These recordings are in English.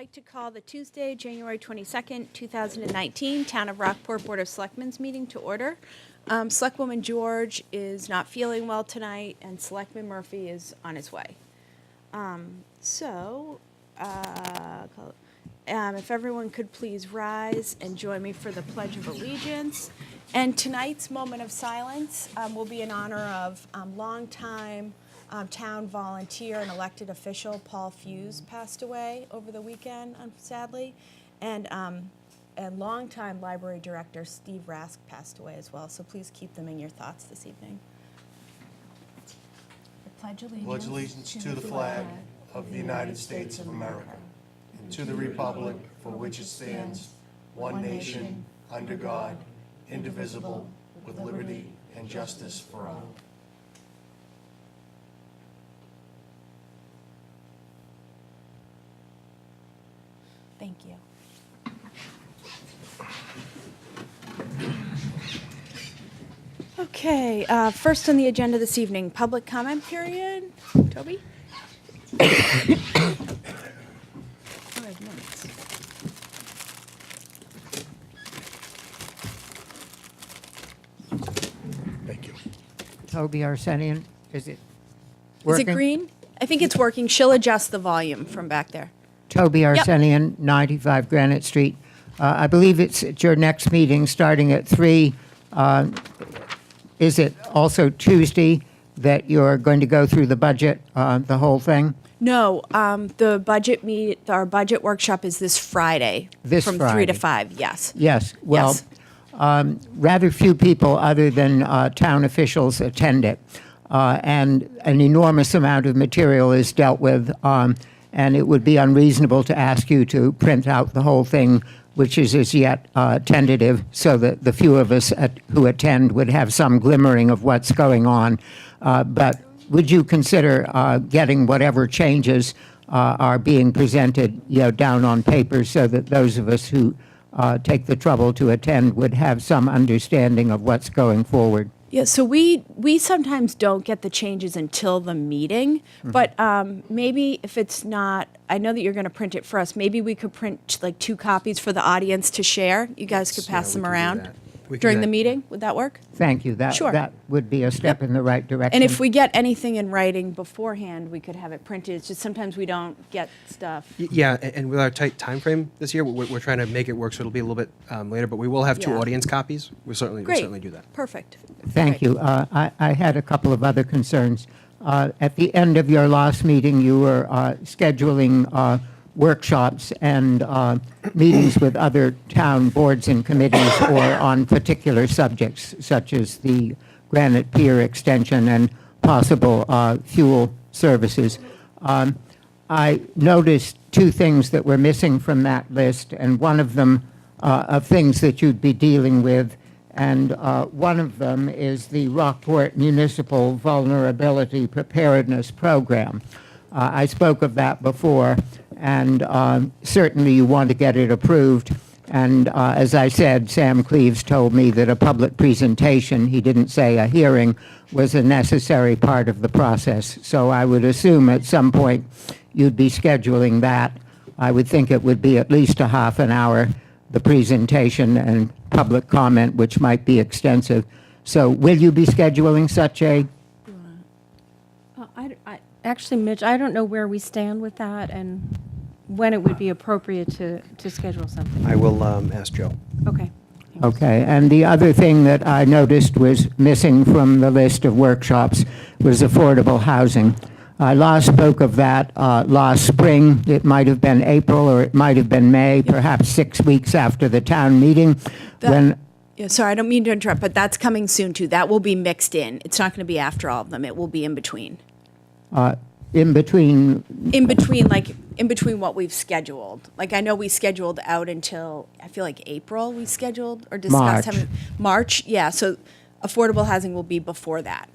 like to call the Tuesday, January 22nd, 2019 Town of Rockport Board of Selectmen's meeting to order. Selectwoman George is not feeling well tonight, and Selectman Murphy is on his way. If everyone could please rise and join me for the Pledge of Allegiance. And tonight's moment of silence will be in honor of longtime town volunteer and elected official Paul Fuse passed away over the weekend, sadly, and longtime library director Steve Rask passed away as well. So please keep them in your thoughts this evening. I pledge allegiance to the flag of the United States of America, and to the republic for which it stands, one nation, under God, indivisible, with liberty and justice for all. Thank you. Okay, first on the agenda this evening, public comment period. Toby? 5 minutes. Thank you. Toby Arsenian, is it Is working? it green? I think it's working. She'll adjust the volume from back there. Toby Arsenian, 95 Granite Street. I believe it's at your next meeting starting at 3. Is it also Tuesday that you're going to go through the budget, the whole thing? No, our budget workshop is this Friday. This from Friday. 3 to 5, yes. Yes. Well, Yes. rather few people other than town officials attend it. And an enormous amount of material is dealt with, and it would be unreasonable to ask you to print out the whole thing, which is as yet tentative, so that the few of us who attend would have some glimmering of what's going on. But would you consider getting whatever changes are being presented, down on paper, so that those of us who take the trouble to attend would have some understanding of what's going forward? Yeah, so we sometimes don't get the changes until the meeting, but maybe if it's not, I know that you're going to print it for us, maybe we could print like 2 copies for the audience to share. You guys could pass them around during the meeting. Would that work? Thank you. Sure. That would be a step in the right direction. And if we get anything in writing beforehand, we could have it printed. It's just sometimes we don't get stuff. Yeah, and with our tight time frame this year, we're trying to make it work, so it'll be a little bit later, but we will have 2 Yeah. audience copies. We'll certainly do that. Perfect. Thank Great. you. I had a couple of other concerns. At the end of your last meeting, you were scheduling workshops and meetings with other town boards and committees or on particular subjects, such as the Granite Pier extension and possible fuel services. I noticed 2 things that were missing from that list, and one of them of things that you'd be dealing with, and one of them is the Rockport Municipal Vulnerability Preparedness Program. I spoke of that before, and certainly you want to get it approved. And as I said, Sam Cleaves told me that a public presentation, he didn't say a hearing, was a necessary part of the process. So I would assume at some point you'd be scheduling that. I would think it would be at least a half an hour, the presentation and public comment, which might be extensive. So will you be scheduling such a? Actually, Mitch, I don't know where we stand with that and when it would be appropriate to schedule something. I will ask Joe. Okay. Okay, and the other thing that I noticed was missing from the list of workshops was affordable housing. I last spoke of that last spring. It might have been April or it might have been May, perhaps 6 weeks after the town meeting. Yeah, sorry, I don't mean to interrupt, but that's coming soon too. That will be mixed in. It's not going to be after all of them. It will be in between. In between, In between what we've scheduled. Like I know we scheduled out until, I feel like April we scheduled or discussed. March. March, yeah, so affordable housing will be before that.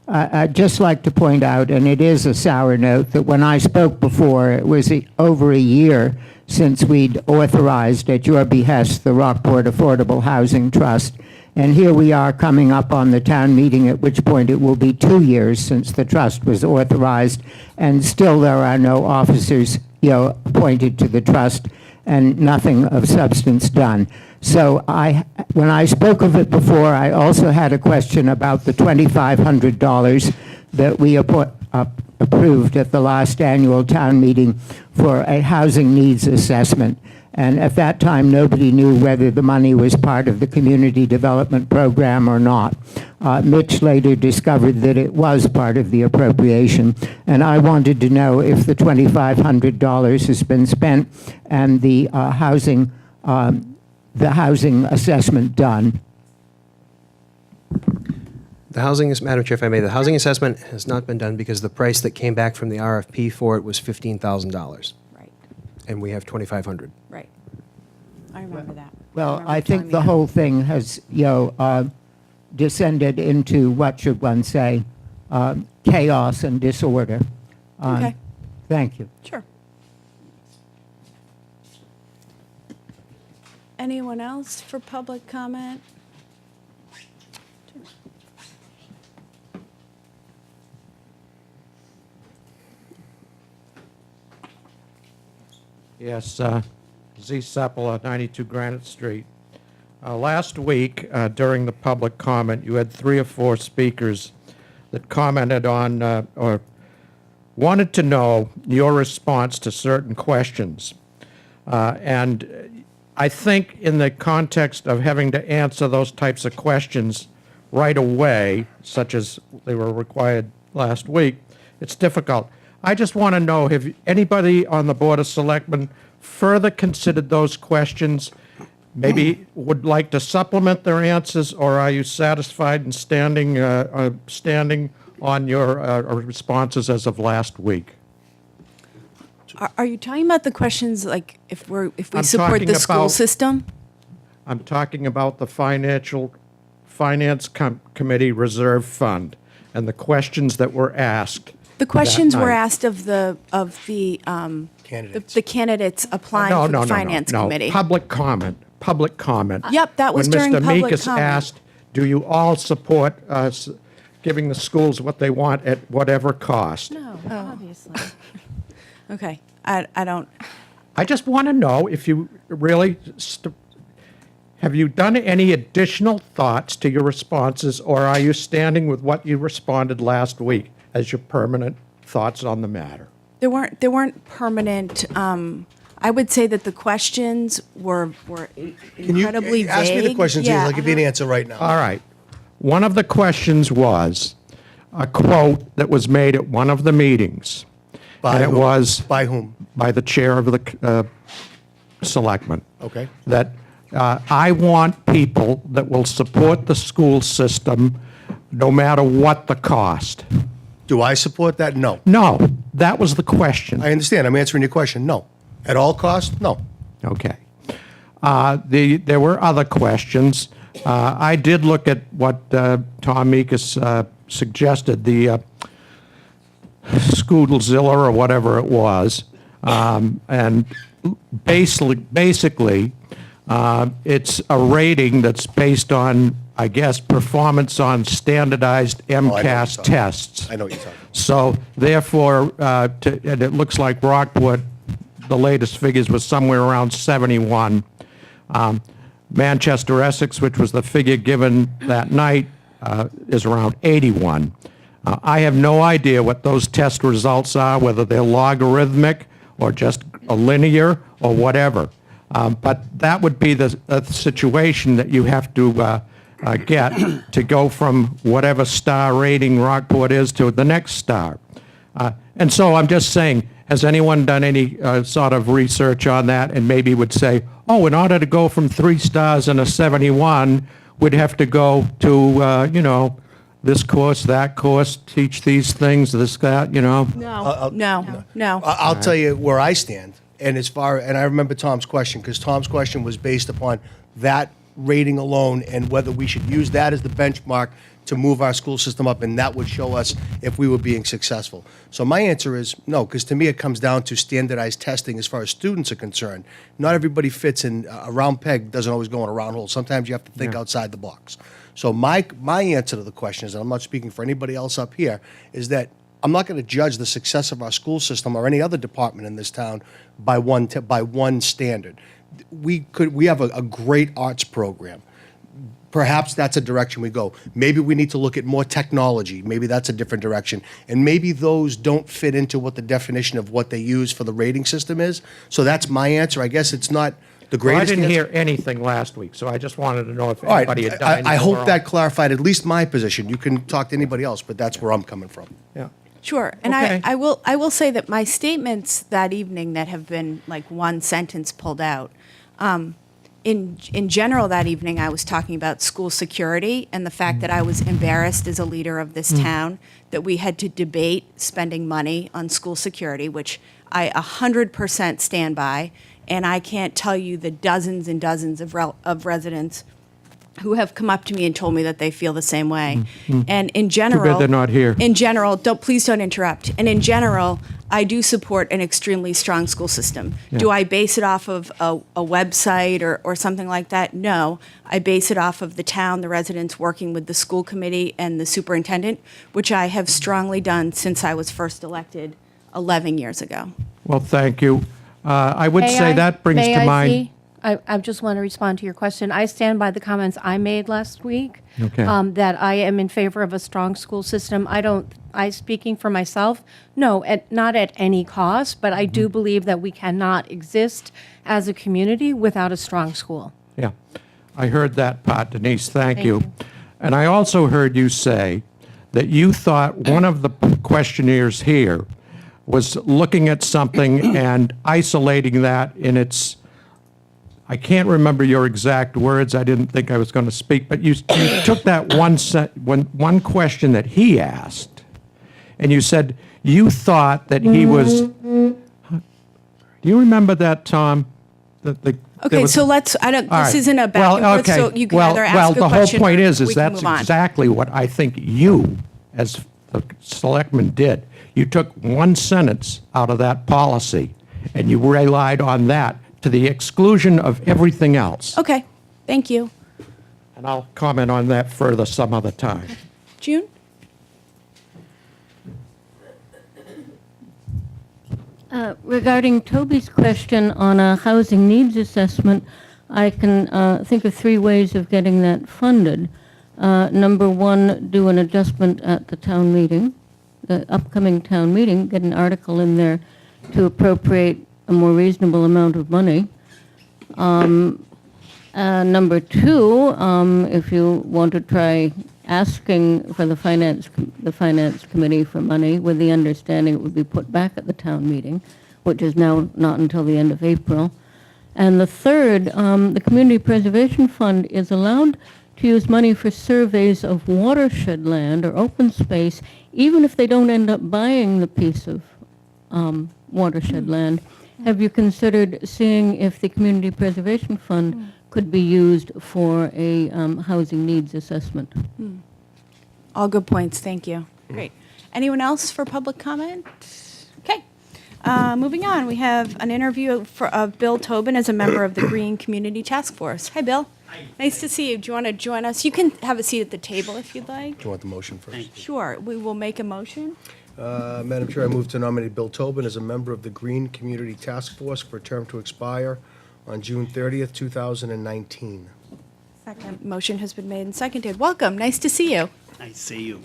I'd just like to point out, and it is a sour note, that when I spoke before, it was over a year since we'd authorized at your behest the Rockport Affordable Housing Trust. And here we are coming up on the town meeting, at which point it will be 2 years since the trust was authorized, and still there are no officers appointed to the trust, and nothing of substance done. So when I spoke of it before, I also had a question about the $2,500 that we approved at the last annual town meeting for a housing needs assessment. And at that time, nobody knew whether the money was part of the community development program or not. Mitch later discovered that it was part of the appropriation, and I wanted to know if the $2,500 has been spent and the housing assessment done. Madam Chair, if I may, the housing assessment has not been done because the price that came back from the RFP for it was $15,000, Right, and we have $2,500. right. I remember that. Well, remember I think finding the out. whole thing has, descended into, what should one say, chaos and disorder. Okay, Thank you. sure. Anyone else for public comment? Yes, Z. Sepula, 92 Granite Street. Last week, during the public comment, you had 3 or 4 speakers that commented on or wanted to know your response to certain questions. And I think in the context of having to answer those types of questions right away, such as they were required last week, it's difficult. I just want to know, have anybody on the Board of Selectmen further considered those questions, maybe would like to supplement their answers, or are you satisfied in standing on your responses as of last week? Are you talking about the questions like if we I'm support talking the school about- system? I'm talking about the Finance Committee Reserve Fund and the questions that were asked. The questions were night. asked of the Candidates. the candidates applying for the finance committee. Public comment. Yep, that was during When Mr. public Meekus comment. asked, do you all support giving the schools what they want at whatever cost? No, obviously. Okay, I don't. I just want to know if you really, have you done any additional thoughts to your responses, or are you standing with what you responded last week as your permanent thoughts on the matter? There weren't permanent. I would say that the questions were Can you incredibly vague. ask me the questions? Yeah, I'll give you an answer right now. All right. One of the questions was a quote that was made at one of the meetings. By And it whom? was By whom? by the chair of the selectmen. Okay. That I want people that will support the school system no matter what the cost. Do I support that? No. No, that was the question. I understand. I'm answering your question. No. At all costs? No. Okay. There were other questions. I did look at what Tom Meekus suggested, the Scoodlezilla or whatever it was, and basically, it's a rating that's based on, I guess, performance on standardized Oh, I know what you're MCAS talking about. tests. I know what you're talking about. So therefore, and it looks like Rockport, the latest figures was somewhere around 71. Manchester, Essex, which was the figure given that night, is around 81. I have no idea what those test results are, whether they're logarithmic or just a linear or whatever. But that would be the situation that you have to get to go from whatever star rating Rockport is to the next star. And so I'm just saying, has anyone done any sort of research on that and maybe would say, oh, in order to go from 3 stars and a 71, we'd have to go to, this course, that course, teach these things, this, that, No, I'll- no. I'll tell you where I stand. And and I remember Tom's question, because Tom's question was based upon that rating alone and whether we should use that as the benchmark to move our school system up, and that would show us if we were being successful. So my answer is no, because to me it comes down to standardized testing as far as students are concerned. Not everybody fits in. A round peg doesn't always go in a round hole. Sometimes you have to think outside the box. So my answer to the question is, and I'm not speaking for anybody else up here, is that I'm not going to judge the success of our school system or any other department in this town by one standard. We have a great arts program. Perhaps that's a direction we go. Maybe we need to look at more technology. Maybe that's a different direction. And maybe those don't fit into what the definition of what they use for the rating system is. So that's my answer. I guess it's not the Well, I greatest didn't answer. hear anything last week, so I just wanted to know if All right, anybody had done anything I hope wrong. that clarified at least my position. You can talk to anybody else, but that's where I'm coming from. Yeah. Sure, and Okay. I will say that my statements that evening that have been like one sentence pulled out, in general that evening I was talking about school security and the fact that I was embarrassed as a leader of this town that we had to debate spending money on school security, which I 100% stand by, and I can't tell you the dozens and dozens of residents who have come up to me and told me that they feel the same way. And in general, they're not here. In general, please don't interrupt. And in general, I do support an extremely strong school system. Do I base it off of a website or something like that? No. I base it off of the town, the residents working with the school committee and the superintendent, which I have strongly done since I was first elected 11 years ago. Well, thank you. I would May say I- that brings may to I mind. see? I just want to respond to your question. I stand by the comments I made last week. Okay. That I am in favor of a strong school system. Speaking for myself, no, not at any cost, but I do believe that we cannot exist as a community without a strong school. Yeah, I heard that part, Denise, thank Thank you. you. And I also heard you say that you thought one of the questionnaires here was looking at something and isolating that in its, I can't remember your exact words, I didn't think I was going to speak, but you took that one question that he asked, and you said you thought that he was, do you remember that, Tom? That there Okay, was- so let's, All this right. isn't a back Well, and forth, okay. so you can Well- either ask a question Well, the whole point or is we can that's move on. exactly what I think you, as the selectman, did. You took one sentence out of that policy, and you relied on that to the exclusion of everything else. Okay, thank you. And I'll comment on that further some other time. June? Regarding Toby's question on a housing needs assessment, I can think of 3 ways of getting that funded. Number 1, do an adjustment at the town meeting, the upcoming town meeting, get an article in there to appropriate a more reasonable amount of money. Number 2, if you want to try asking for the finance committee for money with the understanding it would be put back at the town meeting, which is now not until the end of April. And the third, the Community Preservation Fund is allowed to use money for surveys of watershed land or open space, even if they don't end up buying the piece of watershed land. Have you considered seeing if the Community Preservation Fund could be used for a housing needs assessment? All good points, thank you. Great. Anyone else for public comment? Okay. Moving on, we have an interview of Bill Tobin as a member of the Green Community Task Force. Hi, Bill. Hi. Nice to see you. Do you want to join us? You can have a seat at the table if you'd like. Do you want the motion first? Sure, we will make a motion. Madam Chair, I move to nominate Bill Tobin as a member of the Green Community Task Force for a term to expire on June 30th, 2019. Second. Motion has been made and seconded. Welcome, nice to see you. I see you.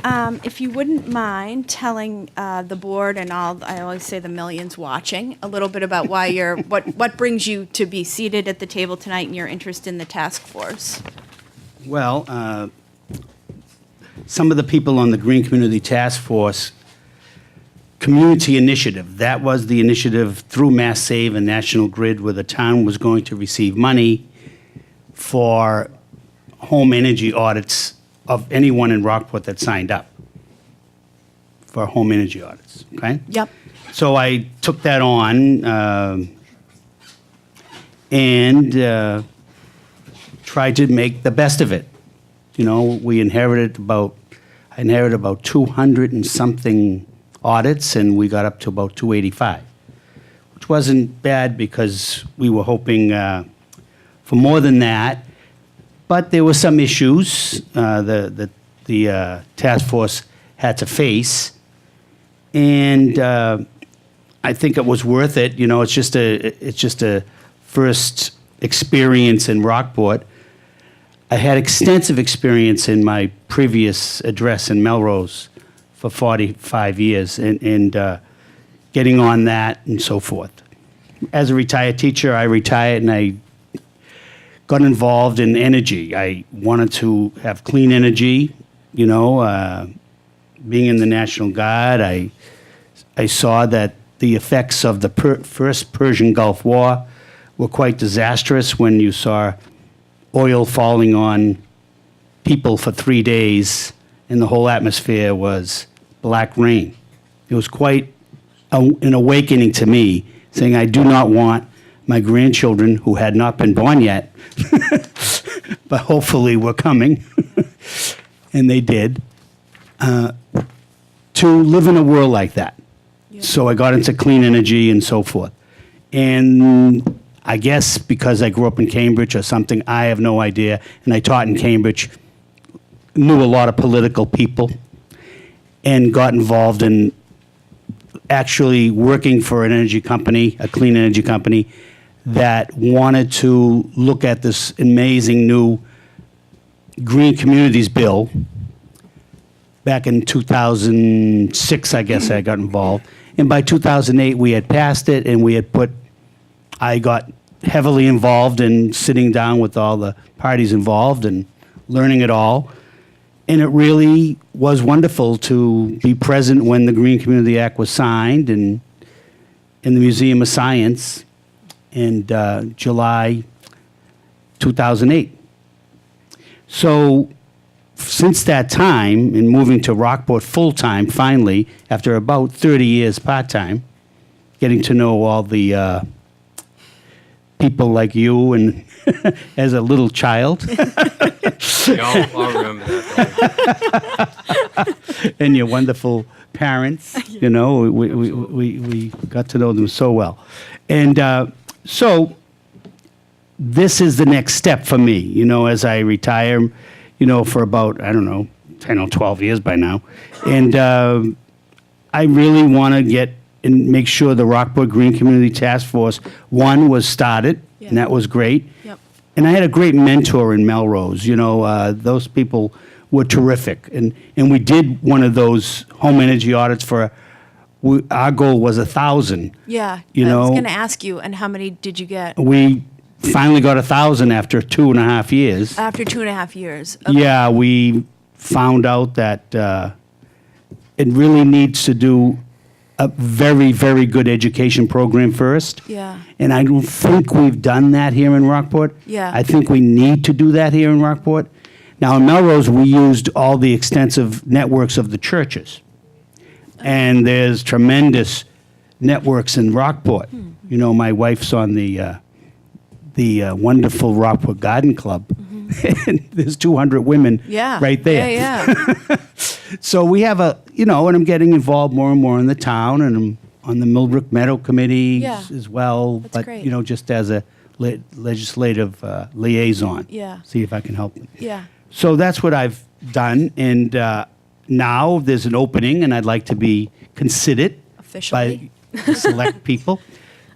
If you wouldn't mind telling the board and I always say the millions watching, a little bit about why what brings you to be seated at the table tonight and your interest in the task force. Well, some of the people on the Green Community Task Force Community Initiative, that was the initiative through Mass Save and National Grid where the town was going to receive money for home energy audits of anyone in Rockport that signed up for home energy audits, okay? Yep. So I took that on and tried to make the best of it. You know, I inherited about 200 and something audits, and we got up to about 285, which wasn't bad because we were hoping for more than that. But there were some issues. The task force had to face. And I think it was worth it. You know, it's just a first experience in Rockport. I had extensive experience in my previous address in Melrose for 45 years and getting on that and so forth. As a retired teacher, I retired and I got involved in energy. I wanted to have clean energy, you know, being in the National Guard. I saw that the effects of the first Persian Gulf War were quite disastrous when you saw oil falling on people for 3 days and the whole atmosphere was black rain. It was quite an awakening to me, saying I do not want my grandchildren, who had not been born yet, but hopefully were coming, and they did, to live in a world like that. So I got into clean energy and so forth. And I guess because I grew up in Cambridge or something, I have no idea, and I taught in Cambridge, knew a lot of political people, and got involved in actually working for an energy company, a clean energy company, that wanted to look at this amazing new Green Communities bill. Back in 2006, I guess I got involved. And by 2008, we had passed it, and I got heavily involved in sitting down with all the parties involved and learning it all. And it really was wonderful to be present when the Green Community Act was signed and in the Museum of Science in July 2008. So since that time, and moving to Rockport full-time, finally, after about 30 years part-time, getting to know all the people like you and as a little child. I'll remember that. And your wonderful parents, you know, we got to know them so well. And so this is the next step for me, you know, as I retire, you know, for about, I don't know, 10 or 12 years by now. And I really want to get and make sure the Rockport Green Community Task Force, one, was started, and that was great. Yep. And I had a great mentor in Melrose. You know, those people were terrific. And we did one of those home energy audits our goal was 1,000. Yeah, You I was know, going to ask you, and how many did you get we finally got 1,000 after 2.5 years. after 2.5 years? Okay. Yeah, we found out that it really needs to do a very, very good education program first. Yeah. And I don't think we've done that here in Rockport. Yeah. I think we need to do that here in Rockport. Now, in Melrose, we used all the extensive networks of the churches. And there's tremendous networks in Rockport. You know, my wife's on the wonderful Rockport Garden Club. And there's 200 women Yeah. right there. Yeah, yeah. So we have and I'm getting involved more and more in the town, and I'm on the Millbrook Meadow Committee Yeah. as well. That's but, great. you know, just as a legislative liaison. Yeah. See if I can help them. Yeah. So that's what I've done, and now there's an opening, and I'd like to be considered Officially. by the select people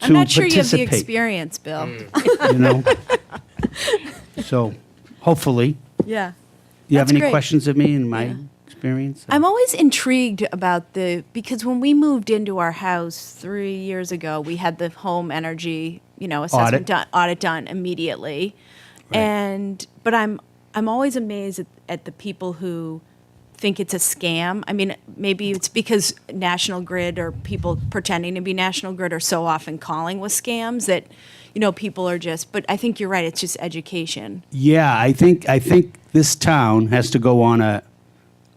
to I'm not sure you have the participate, experience, Bill. you know? So hopefully, Yeah. you have That's any great. questions of me and my Yeah. experience? I'm always intrigued about because when we moved into our house 3 years ago, we had the home energy, assessment audit done immediately. Right. But I'm always amazed at the people who think it's a scam. I mean, maybe it's because National Grid or people pretending to be National Grid are so often calling with scams that, people are but I think you're right, it's just education. Yeah, I think this town has to go on a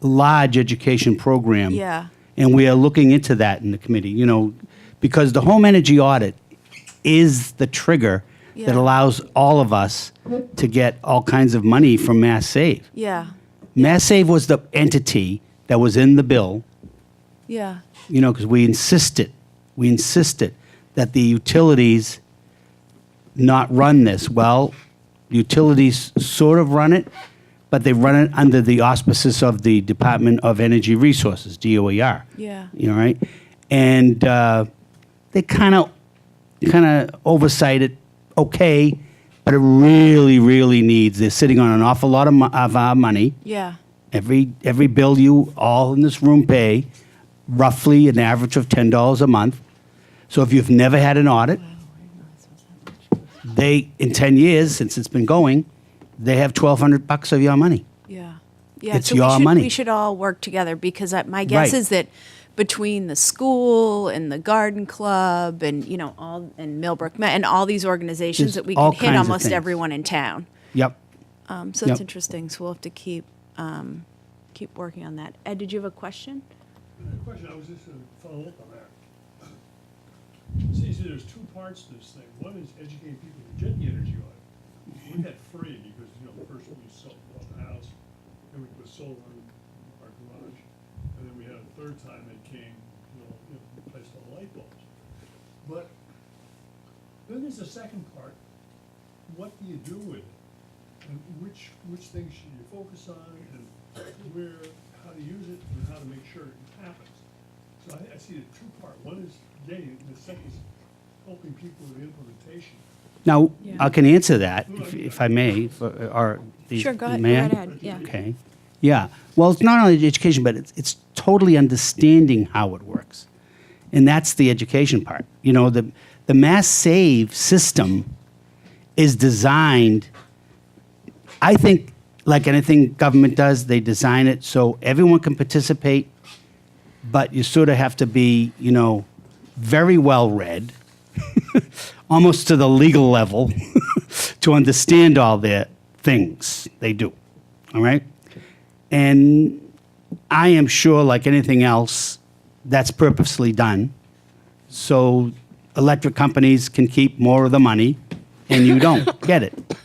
large education program. Yeah. And we are looking into that in the committee, because the home energy audit is the trigger that Yeah. allows all of us to get all kinds of money from Mass Save. Yeah. Mass Save was the entity that was in the bill, Yeah. because we insisted that the utilities not run this. Well, utilities sort of run it, but they run it under the auspices of the Department of Energy Resources, DOER. Yeah. You know, right? And they kind of oversight it okay, but it really, really needs. They're sitting on an awful lot of our money. Yeah. Every bill you all in this room pay, roughly an average of $10 a month. So if you've never had an audit, they, in 10 years since it's been going, they have $1,200 of your money. Yeah. Yeah. It's so your we should, money. We should all work together because my guess Right. is that between the school and the garden club and, all, and Millbrook Met and all these organizations There's that we all can hit kinds of almost things. everyone in town. Yep. So Yep. that's interesting. So we'll have to keep working on that. Ed, did you have a question? Question, I was just going to follow up on that. So you see there's two parts to this thing. One is educating people to get the energy audit. We had free because, first we bought the house, then we put solar in our garage, and then we had a third time it came, replaced all the light bulbs. But then there's a second part. What do you do with it? And which things should you focus on and how to use it and how to make sure it happens. So I see the two-part. One is getting, the second is helping people with the implementation. Now, Yeah. I can answer that, if I may, or Sure, go ahead. may Go I? right ahead. Yeah. Okay. Yeah. Well, it's not only education, but it's totally understanding how it works. And that's the education part. The Mass Save system is designed, I think, like anything government does, they design it so everyone can participate, but you sort of have to be, very well read, almost to the legal level, to understand all their things they do. All right? And I am sure, like anything else, that's purposely done so electric companies can keep more of the money and you don't get it.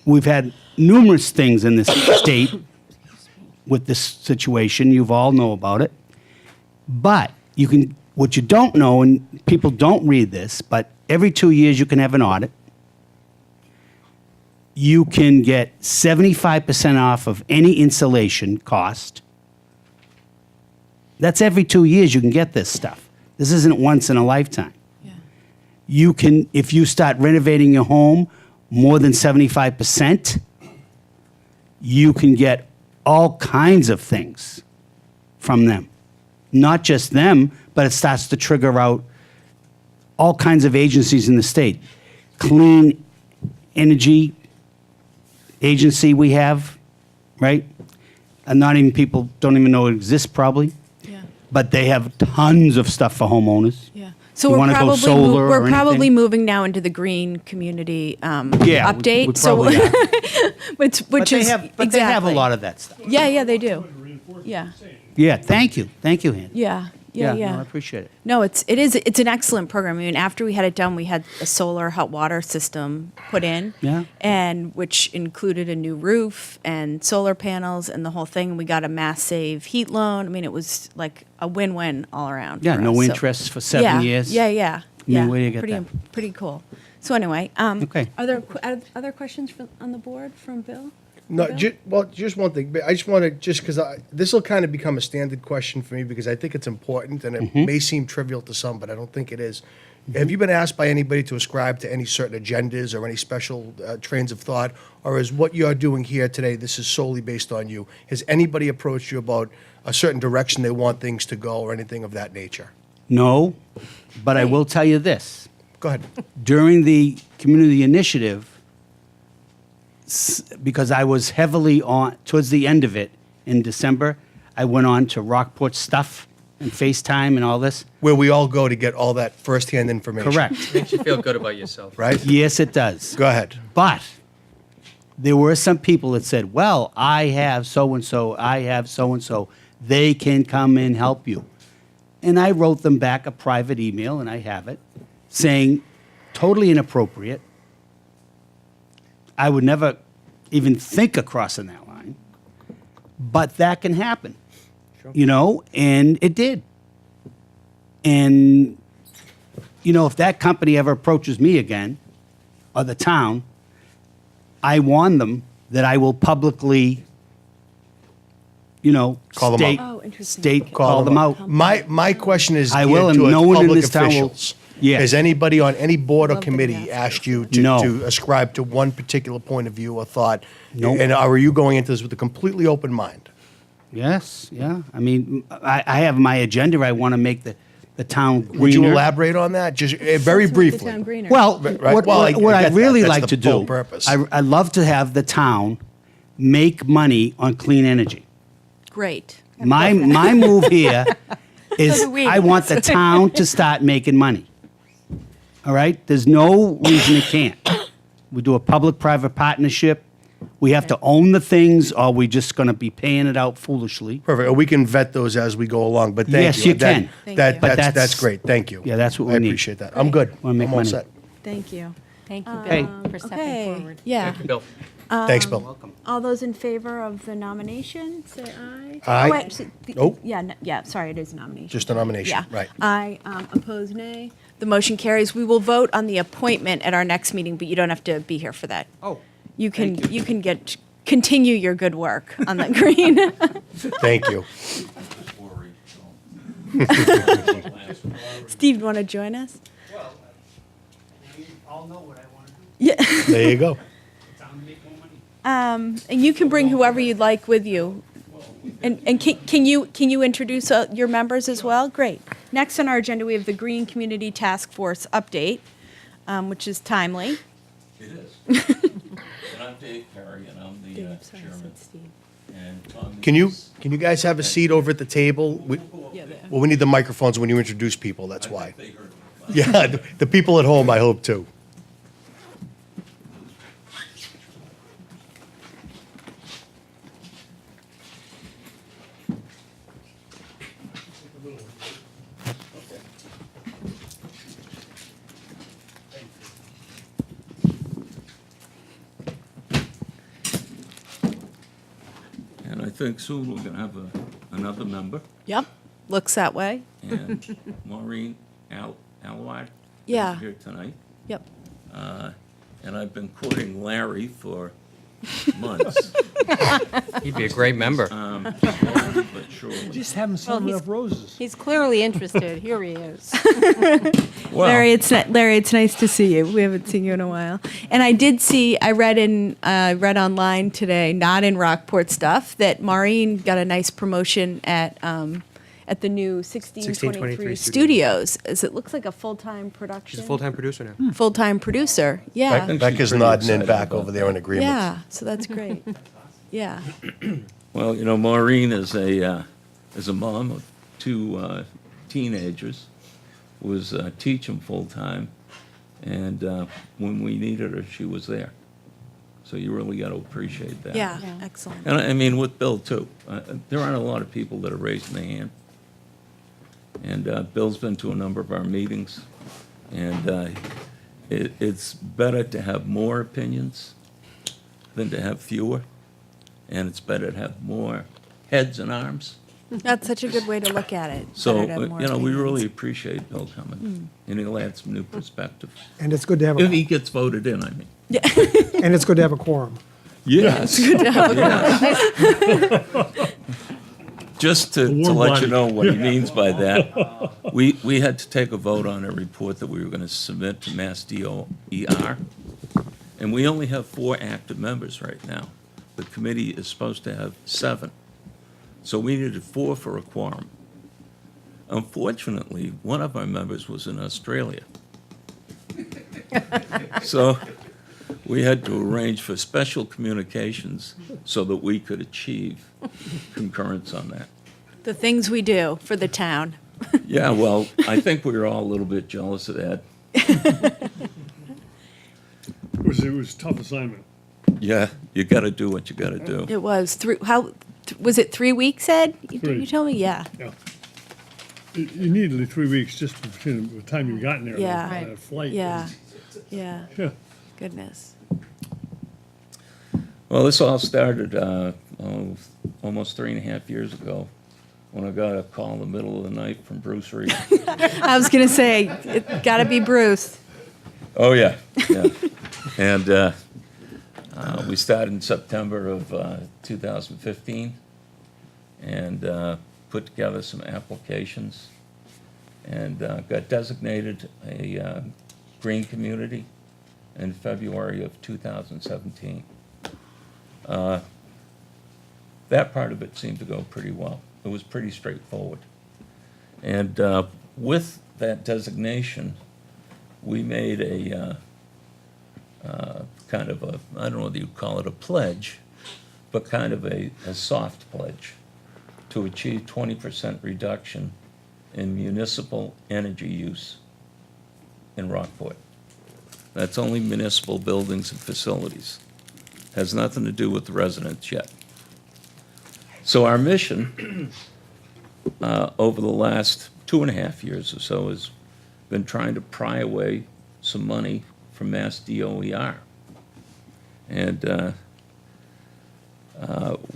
We've had numerous things in this state with this situation. You all know about it. But what you don't know, and people don't read this, but every 2 years you can have an audit. You can get 75% off of any installation cost. That's every 2 years you can get this stuff. This isn't once in a lifetime. Yeah. You can, if you start renovating your home more than 75%, you can get all kinds of things from them. Not just them, but it starts to trigger out all kinds of agencies in the state. Clean energy agency we have, right? And not even people don't even know it exists probably, Yeah. but they have tons of stuff for homeowners. Yeah. So You we're wanna go probably solar or we're probably anything? moving now into the green community Yeah, update. we probably are. which But they is have, but exactly. they have a lot of that stuff. Yeah, they do. Yeah. Yeah, thank you, Han. Yeah. No, I appreciate it. No, it's an excellent program. I mean, after we had it done, we had a solar hot water system put in, Yeah. and which included a new roof and solar panels and the whole thing. We got a Mass Save heat loan. I mean, it was like a win-win all around. Yeah, for no us. So- interest for 7 years. Yeah, yeah, mean, yeah. where do you get pretty, that? Pretty cool. So anyway, Okay. Are there other questions on the board from Bill? No, Bill? just one thing. I just want to, because this will kind of become a standard question for me because I think it's important and it may seem trivial to some, but I don't think it is. Have you been asked by anybody to ascribe to any certain agendas or any special trains of thought? Or is what you're doing here today, this is solely based on you? Has anybody approached you about a certain direction they want things to go or anything of that nature? No, but I will tell you this. Go ahead. During the community initiative, because I was heavily on, towards the end of it in December, I went on to Rockport stuff and FaceTime and all this. Where we all go to get all that firsthand information. Correct. Makes you feel good about yourself. Right? Yes, it does. Go ahead. But there were some people that said, well, I have so-and-so, I have so-and-so. They can come and help you. And I wrote them back a private email, and I have it, saying, totally inappropriate. I would never even think of crossing that line. But that can happen, and it did. And, if that company ever approaches me again, or the town, I warn them that I will publicly Call them state, out. Oh, interesting. state, call them out. My question is I geared will, and towards no one in public this town will- officials. Yeah. Has anybody on any board or Love the committee math. asked you No. to ascribe to one particular point of view or thought? Nope. And are you going into this with a completely open mind? Yes, yeah. I mean, I have my agenda. I want to make the town greener. Would you elaborate on that, just very Let's make briefly? the town greener. Well, Right, what, well, I what get I'd that. really That's like the to whole do, purpose. I love to have the town make money on clean energy. Great. My move here is do we. I want the town to start making money. All right? There's no reason it can't. We do a public-private partnership. We have to own the things, or we just going to be paying it out foolishly. Perfect. We can vet those as we go along, but thank you. Yes, you can. Thank you. But That's great. Thank you. Yeah, that's what we I need. appreciate that. I'm good. Wanna make I'm all money. set. Thank you. Thank you, Hey. Bill, for stepping Okay, forward. yeah. Bill. Thanks, Bill. All those in favor of the nomination, say aye. Aye. Oh, actually, Nope. Yeah, sorry, it is a nomination. Just a nomination, Yeah. right. Aye, opposed, nay. The motion carries. We will vote on the appointment at our next meeting, but you don't have to be here for that. Oh, You can continue your good work on the green. Thank you. Steve, want to join us? well, you all know what I want to do. Yeah. There you go. Town to make more money. And you can bring whoever you'd like with you. And can you introduce your members as well? Great. Next on our agenda, we have the Green Community Task Force update, which is timely. It is. And I'm Dave Perry, and I'm the chairman. And Tom Can you Neese. guys have a seat over at the table? Well, we need the microphones when you introduce people, that's why. They heard me. Yeah, the people at home, I hope, too. And I think soon we're gonna have another member, Yep. Looks that way. and Maureen Alward. Yeah. Here tonight, Yep. and I've been courting Larry for months, He'd be a great member. but surely. Just haven't sold enough roses. He's clearly interested. Here he is. Well, Larry, it's nice to see you. We haven't seen you in a while. And I read online today, not in Rockport stuff, that Maureen got a nice promotion at the new 1623 studios. As it looks like a full-time production. She's a full-time producer now. Full-time producer. I Yeah. think Becca's she's pretty nodding in excited back about over that. there in agreement. Yeah. So that's great. Yeah. Well, Maureen is a mom of two teenagers, was teaching full-time, and when we needed her, she was there. So you really got to appreciate that. Yeah. Excellent. And I mean, with Bill, too. There aren't a lot of people that are raising their hand. And Bill's been to a number of our meetings, and it's better to have more opinions than to have fewer, and it's better to have more heads and arms. That's such a good way to look at it. So, Better to have more we opinions. really appreciate Bill coming, and he'll add some new perspective. And it's good to have If a, he gets voted in, I mean. and it's good to have a quorum. Yes. Just to warm let you body. know what he means by that, we had to take a vote on a report that we were going to submit to Mass DOER, and we only have 4 active members right now. The committee is supposed to have 7, so we needed 4 for a quorum. Unfortunately, one of our members was in Australia. So we had to arrange for special communications so that we could achieve concurrence on that. The things we do for the town. Yeah, well, I think we were all a little bit jealous of that. It was a tough assignment. Yeah, you got to do what you got to do. It was was it 3 weeks, Ed? You 3. told me, yeah. Yeah. You needed 3 weeks just between the time you got in there. Yeah. and that flight. Yeah, yeah. Yeah. Goodness. Well, this all started almost 3.5 years ago when I got a call in the middle of the night from Bruce Reed. I was gonna say, it gotta be Bruce. Oh, yeah, yeah. And we started in September of 2015. and put together some applications and got designated a green community in February of 2017. That part of it seemed to go pretty well. It was pretty straightforward. And with that designation, we made a kind of a, I don't know whether you call it a pledge, but kind of a soft pledge to achieve 20% reduction in municipal energy use in Rockport. That's only municipal buildings and facilities. Has nothing to do with the residents yet. So our mission over the last 2.5 years or so has been trying to pry away some money from Mass DOER. And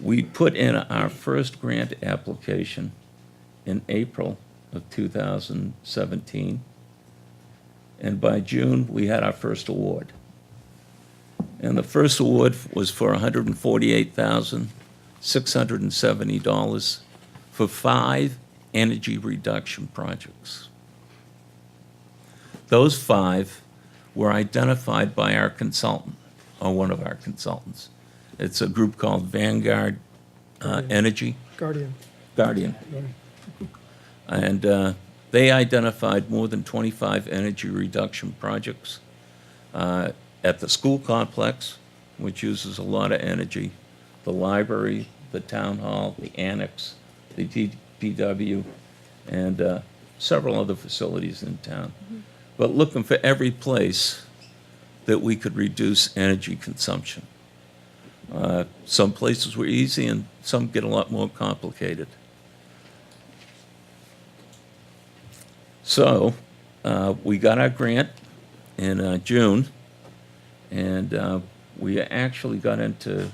we put in our first grant application in April of 2017. And by June, we had our first award. And the first award was for $148,670 for 5 energy reduction projects. Those 5 were identified by our consultant, or one of our consultants. It's a group called Vanguard Energy. Guardian. Guardian. And they identified more than 25 energy reduction projects at the school complex, which uses a lot of energy, the library, the town hall, the annex, the DPW, and several other facilities in town. But looking for every place that we could reduce energy consumption. Some places were easy and some get a lot more complicated. So we got our grant in June, and we actually got into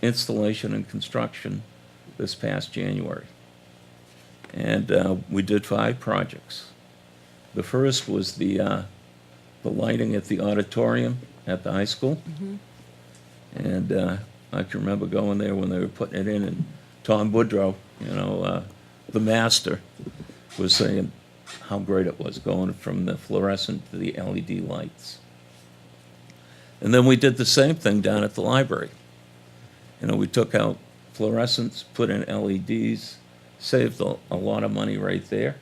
installation and construction this past January. And we did 5 projects. The first was the lighting at the auditorium at the high school. And I can remember going there when they were putting it in, and Tom Woodrow, the master, was saying how great it was going from the fluorescent to the LED lights. And then we did the same thing down at the library. We took out fluorescents, put in LEDs, saved a lot of money right there.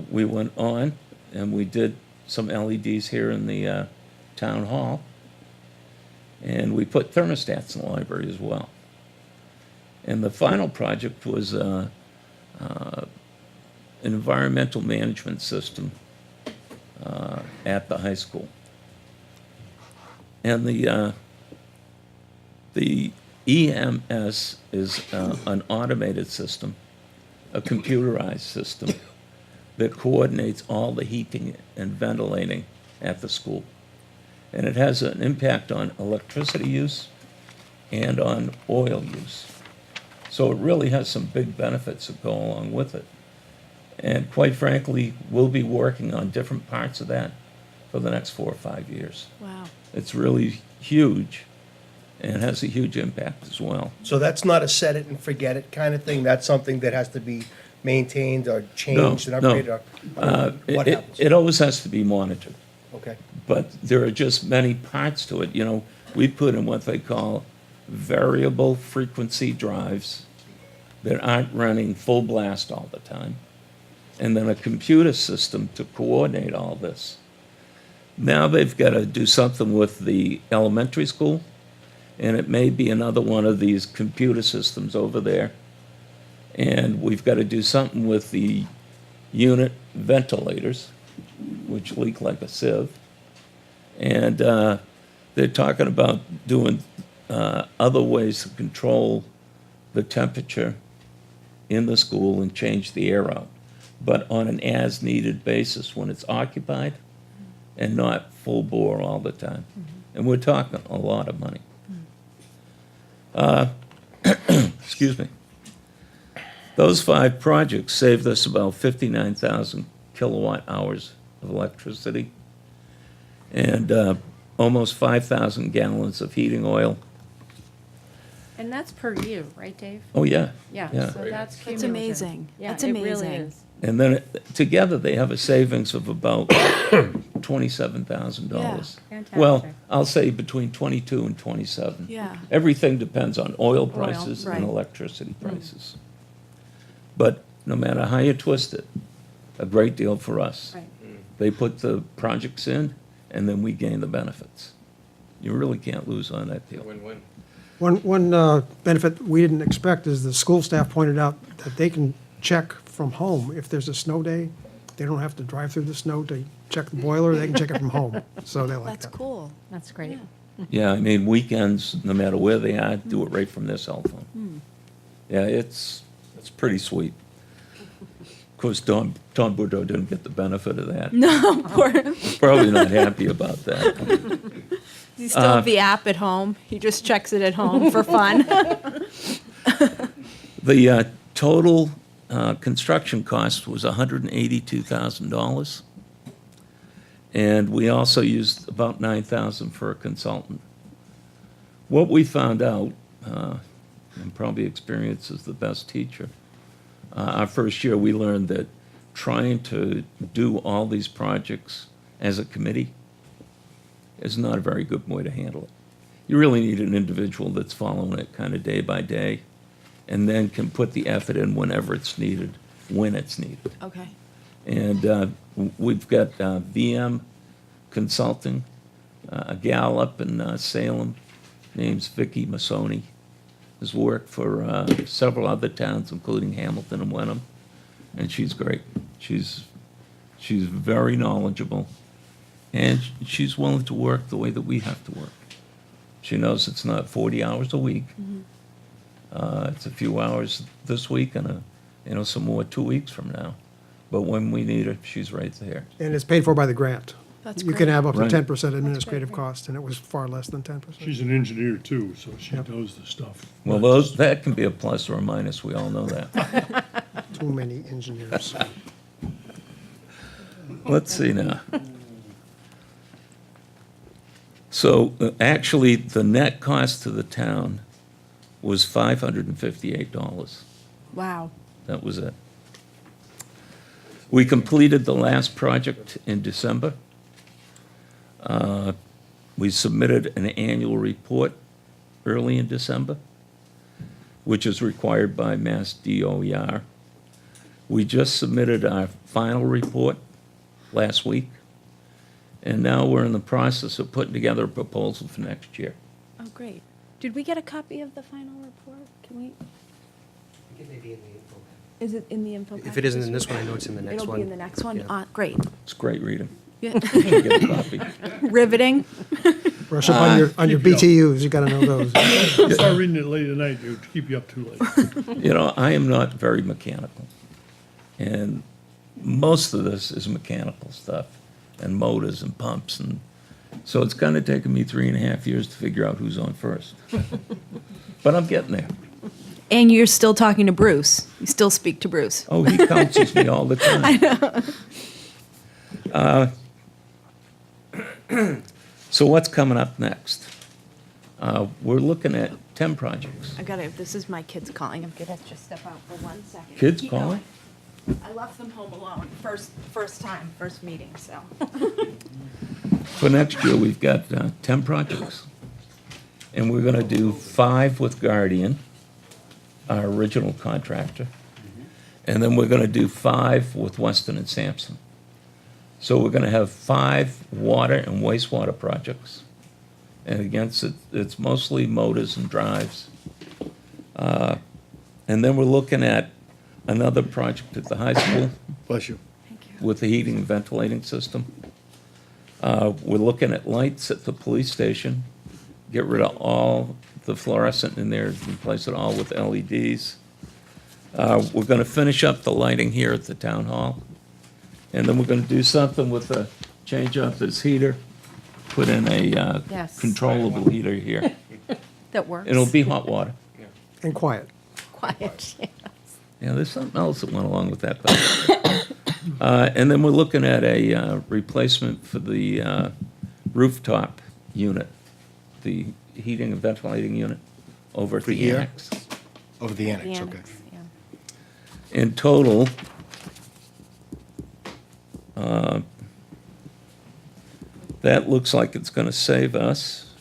We went on and we did some LEDs here in the town hall, and we put thermostats in the library as well. And the final project was an environmental management system at the high school. And the EMS is an automated system, a computerized system that coordinates all the heating and ventilating at the school. And it has an impact on electricity use and on oil use. So it really has some big benefits that go along with it. And quite frankly, we'll be working on different parts of that for the next 4 or 5 years. Wow. It's really huge and has a huge impact as well. So that's not a set it and forget it kind of thing? That's something that has to be maintained or changed and upgraded? Or what happens? It always has to be monitored. Okay. But there are just many parts to it. We put in what they call variable frequency drives that aren't running full blast all the time, and then a computer system to coordinate all this. Now they've got to do something with the elementary school, and it may be another one of these computer systems over there. And we've got to do something with the unit ventilators, which leak like a sieve. And they're talking about doing other ways to control the temperature in the school and change the air out, but on an as-needed basis when it's occupied and not full bore all the time. And we're talking a lot of money. Excuse me. Those 5 projects saved us about 59,000 kilowatt hours of electricity and almost 5,000 gallons of heating oil. And that's per year, right, Dave? Oh, yeah. Yeah, Yeah. so that's That's cumulative. amazing. Yeah, That's it really amazing. is. And then together, they have a savings of about $27,000. Yeah. Well, Fantastic. I'll say between 22 and 27. Yeah. Everything depends on oil prices right. and electricity prices. But no matter how you twist it, a great deal for us. Right. They put the projects in, and then we gain the benefits. You really can't lose on that deal. Win-win. One benefit we didn't expect is the school staff pointed out that they can check from home. If there's a snow day, they don't have to drive through the snow to check the boiler, they can check it from home. So they like That's that. cool. That's great. Yeah, I mean, weekends, no matter where they are, do it right from their cell phone. Yeah, it's pretty sweet. Of course, Tom Bordeaux didn't get the benefit of that. No, poor. Probably not happy about that. You still have the app at home. He just checks it at home for fun. The total construction cost was $182,000. And we also used about $9,000 for a consultant. What we found out, and probably experience is the best teacher, our first year we learned that trying to do all these projects as a committee is not a very good way to handle it. You really need an individual that's following it kind of day by day, and then can put the effort in whenever it's needed, when it's needed. Okay. And we've got VM Consulting, a gal up in Salem, name's Vicky Masoni, has worked for several other towns, including Hamilton and Wenham, and she's great. She's very knowledgeable, and she's willing to work the way that we have to work. She knows it's not 40 hours a week. It's a few hours this week and some more 2 weeks from now. But when we need her, she's right there. And it's paid for by the grant. That's You great. can have up to Right. 10% administrative cost, and it was far less than 10%. She's an engineer too, so she Yep. knows the stuff. Well, that can be a plus or a minus. We all know that. Too many engineers. Let's see now. So actually, the net cost to the town was $558. Wow. That was it. We completed the last project in December. We submitted an annual report early in December, which is required by Mass DOER. We just submitted our final report last week, and now we're in the process of putting together a proposal for next year. Oh, great. Did we get a copy of the final report? Can we? Is it in the info? If it isn't in this one, I know it's in the next It'll one. be in the next one? Yeah. Great. It's great reading. Yeah. You should get a copy. Riveting. Brush up on your BTUs, you gotta know those. Start reading it late at night, it would keep you up too late. You know, I am not very mechanical. And most of this is mechanical stuff and motors and pumps. And so it's kind of taken me 3.5 years to figure out who's on first. But I'm getting there. And you're still talking to Bruce. You still speak to Bruce. Oh, he counsels me all the time. I know. So what's coming up next? We're looking at 10 projects. I gotta, this is my kids calling. I'm gonna just step out for 1 second. Kids Keep calling? going. I left them home alone. First meeting, so. For next year, we've got 10 projects. And we're going to do 5 with Guardian, our original contractor. And then we're going to do 5 with Weston and Sampson. So we're going to have 5 water and wastewater projects. And again, it's mostly motors and drives. And then we're looking at another project at the high school Bless you. with the heating and ventilating system. We're looking at lights at the police station, get rid of all the fluorescent in there, replace it all with LEDs. We're going to finish up the lighting here at the town hall. And then we're going to do something with the, change up this heater, put in a Yes. controllable heater here. That works. It'll be hot water. And quiet. Quiet. Yeah, there's something else that went along with that, though. And then we're looking at a replacement for the rooftop unit, the heating and ventilating unit over at For the here? annex. Over the The annex, okay. annex, yeah. In total, that looks like it's going to save us,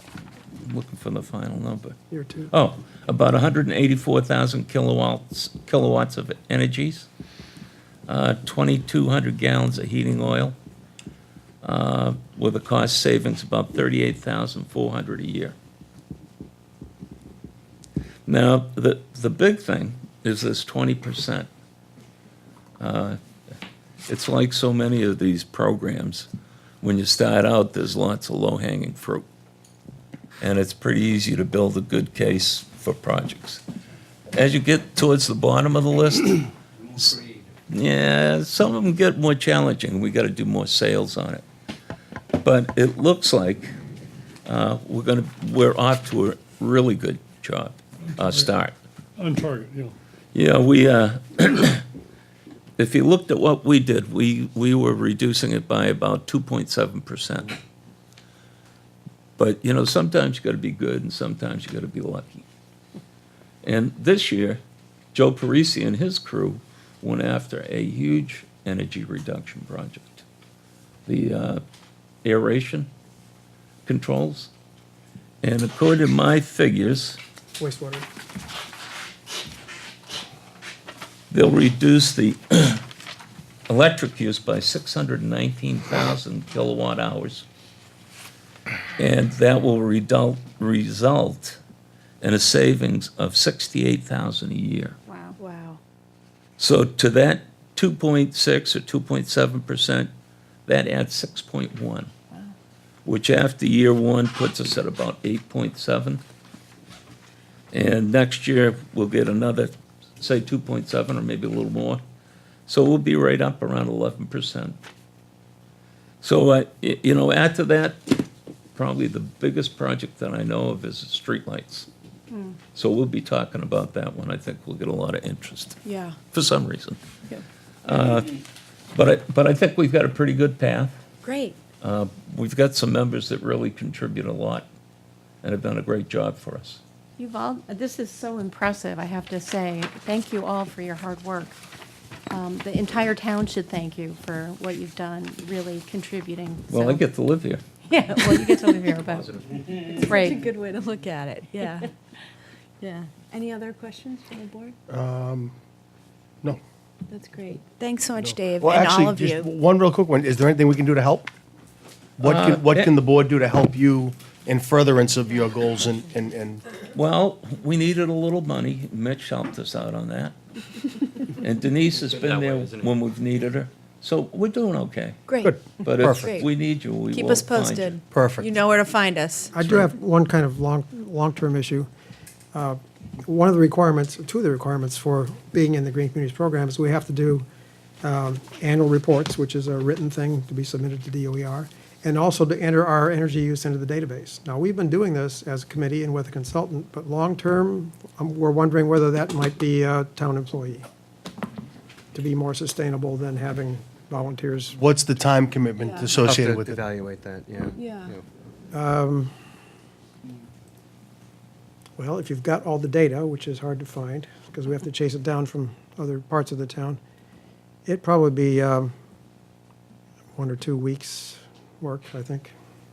I'm looking for the final number. Year two. Oh, about 184,000 kilowatts of energies, 2,200 gallons of heating oil, with a cost savings about 38,400 a year. Now, the big thing is this 20%. It's like so many of these programs. When you start out, there's lots of low-hanging fruit. And it's pretty easy to build a good case for projects. As you get towards the bottom of the list, yeah, some of them get more challenging. We got to do more sales on it. But it looks like we're off to a really good start. On target, yeah. Yeah, we if you looked at what we did, we were reducing it by about 2.7%. But, you know, sometimes you got to be good and sometimes you got to be lucky. And this year, Joe Parisi and his crew went after a huge energy reduction project. The aeration controls. And according to my figures, Wastewater. they'll reduce the electric use by 619,000 kilowatt hours. And that will result in a savings of 68,000 a year. Wow. Wow. So to that 2.6 or 2.7%, that adds 6.1, which after year one puts us at about 8.7. And next year, we'll get another, say, 2.7 or maybe a little more. So we'll be right up around 11%. So, you know, add to that, probably the biggest project that I know of is streetlights. So we'll be talking about that one. I think we'll get a lot of interest Yeah. for some reason. Yeah. But I think we've got a pretty good path. Great. We've got some members that really contribute a lot and have done a great job for us. This is so impressive, I have to say. Thank you all for your hard work. The entire town should thank you for what you've done, really contributing. Well, I get to live here. Yeah, well, you get to live here, but it's That's a great. good way to look at it, yeah. Yeah. Any other questions from the board? No. That's great. Thanks so much, Dave, Well, and all actually, of just you. one real quick one. Is there anything we can do to help? What can the board do to help you in furtherance of your goals and Well, we needed a little money. Mitch helped us out on that. And Denise has been there when we've needed her. So we're doing okay. Great. Good. But Perfect. if we need you, we Keep will us find you. posted. Perfect. You know where to find us. I do have one kind of long-term issue. One of the requirements, two of the requirements for being in the Green Communities Program is we have to do annual reports, which is a written thing to be submitted to DOER, and also to enter our energy use into the database. Now, we've been doing this as a committee and with a consultant, but long-term, we're wondering whether that might be a town employee to be more sustainable than having volunteers. what's the time commitment Yeah. associated Have with to it? evaluate that, yeah. Yeah. Well, if you've got all the data, which is hard to find, because we have to chase it down from other parts of the town, it'd probably be 1 or 2 weeks' work, I think.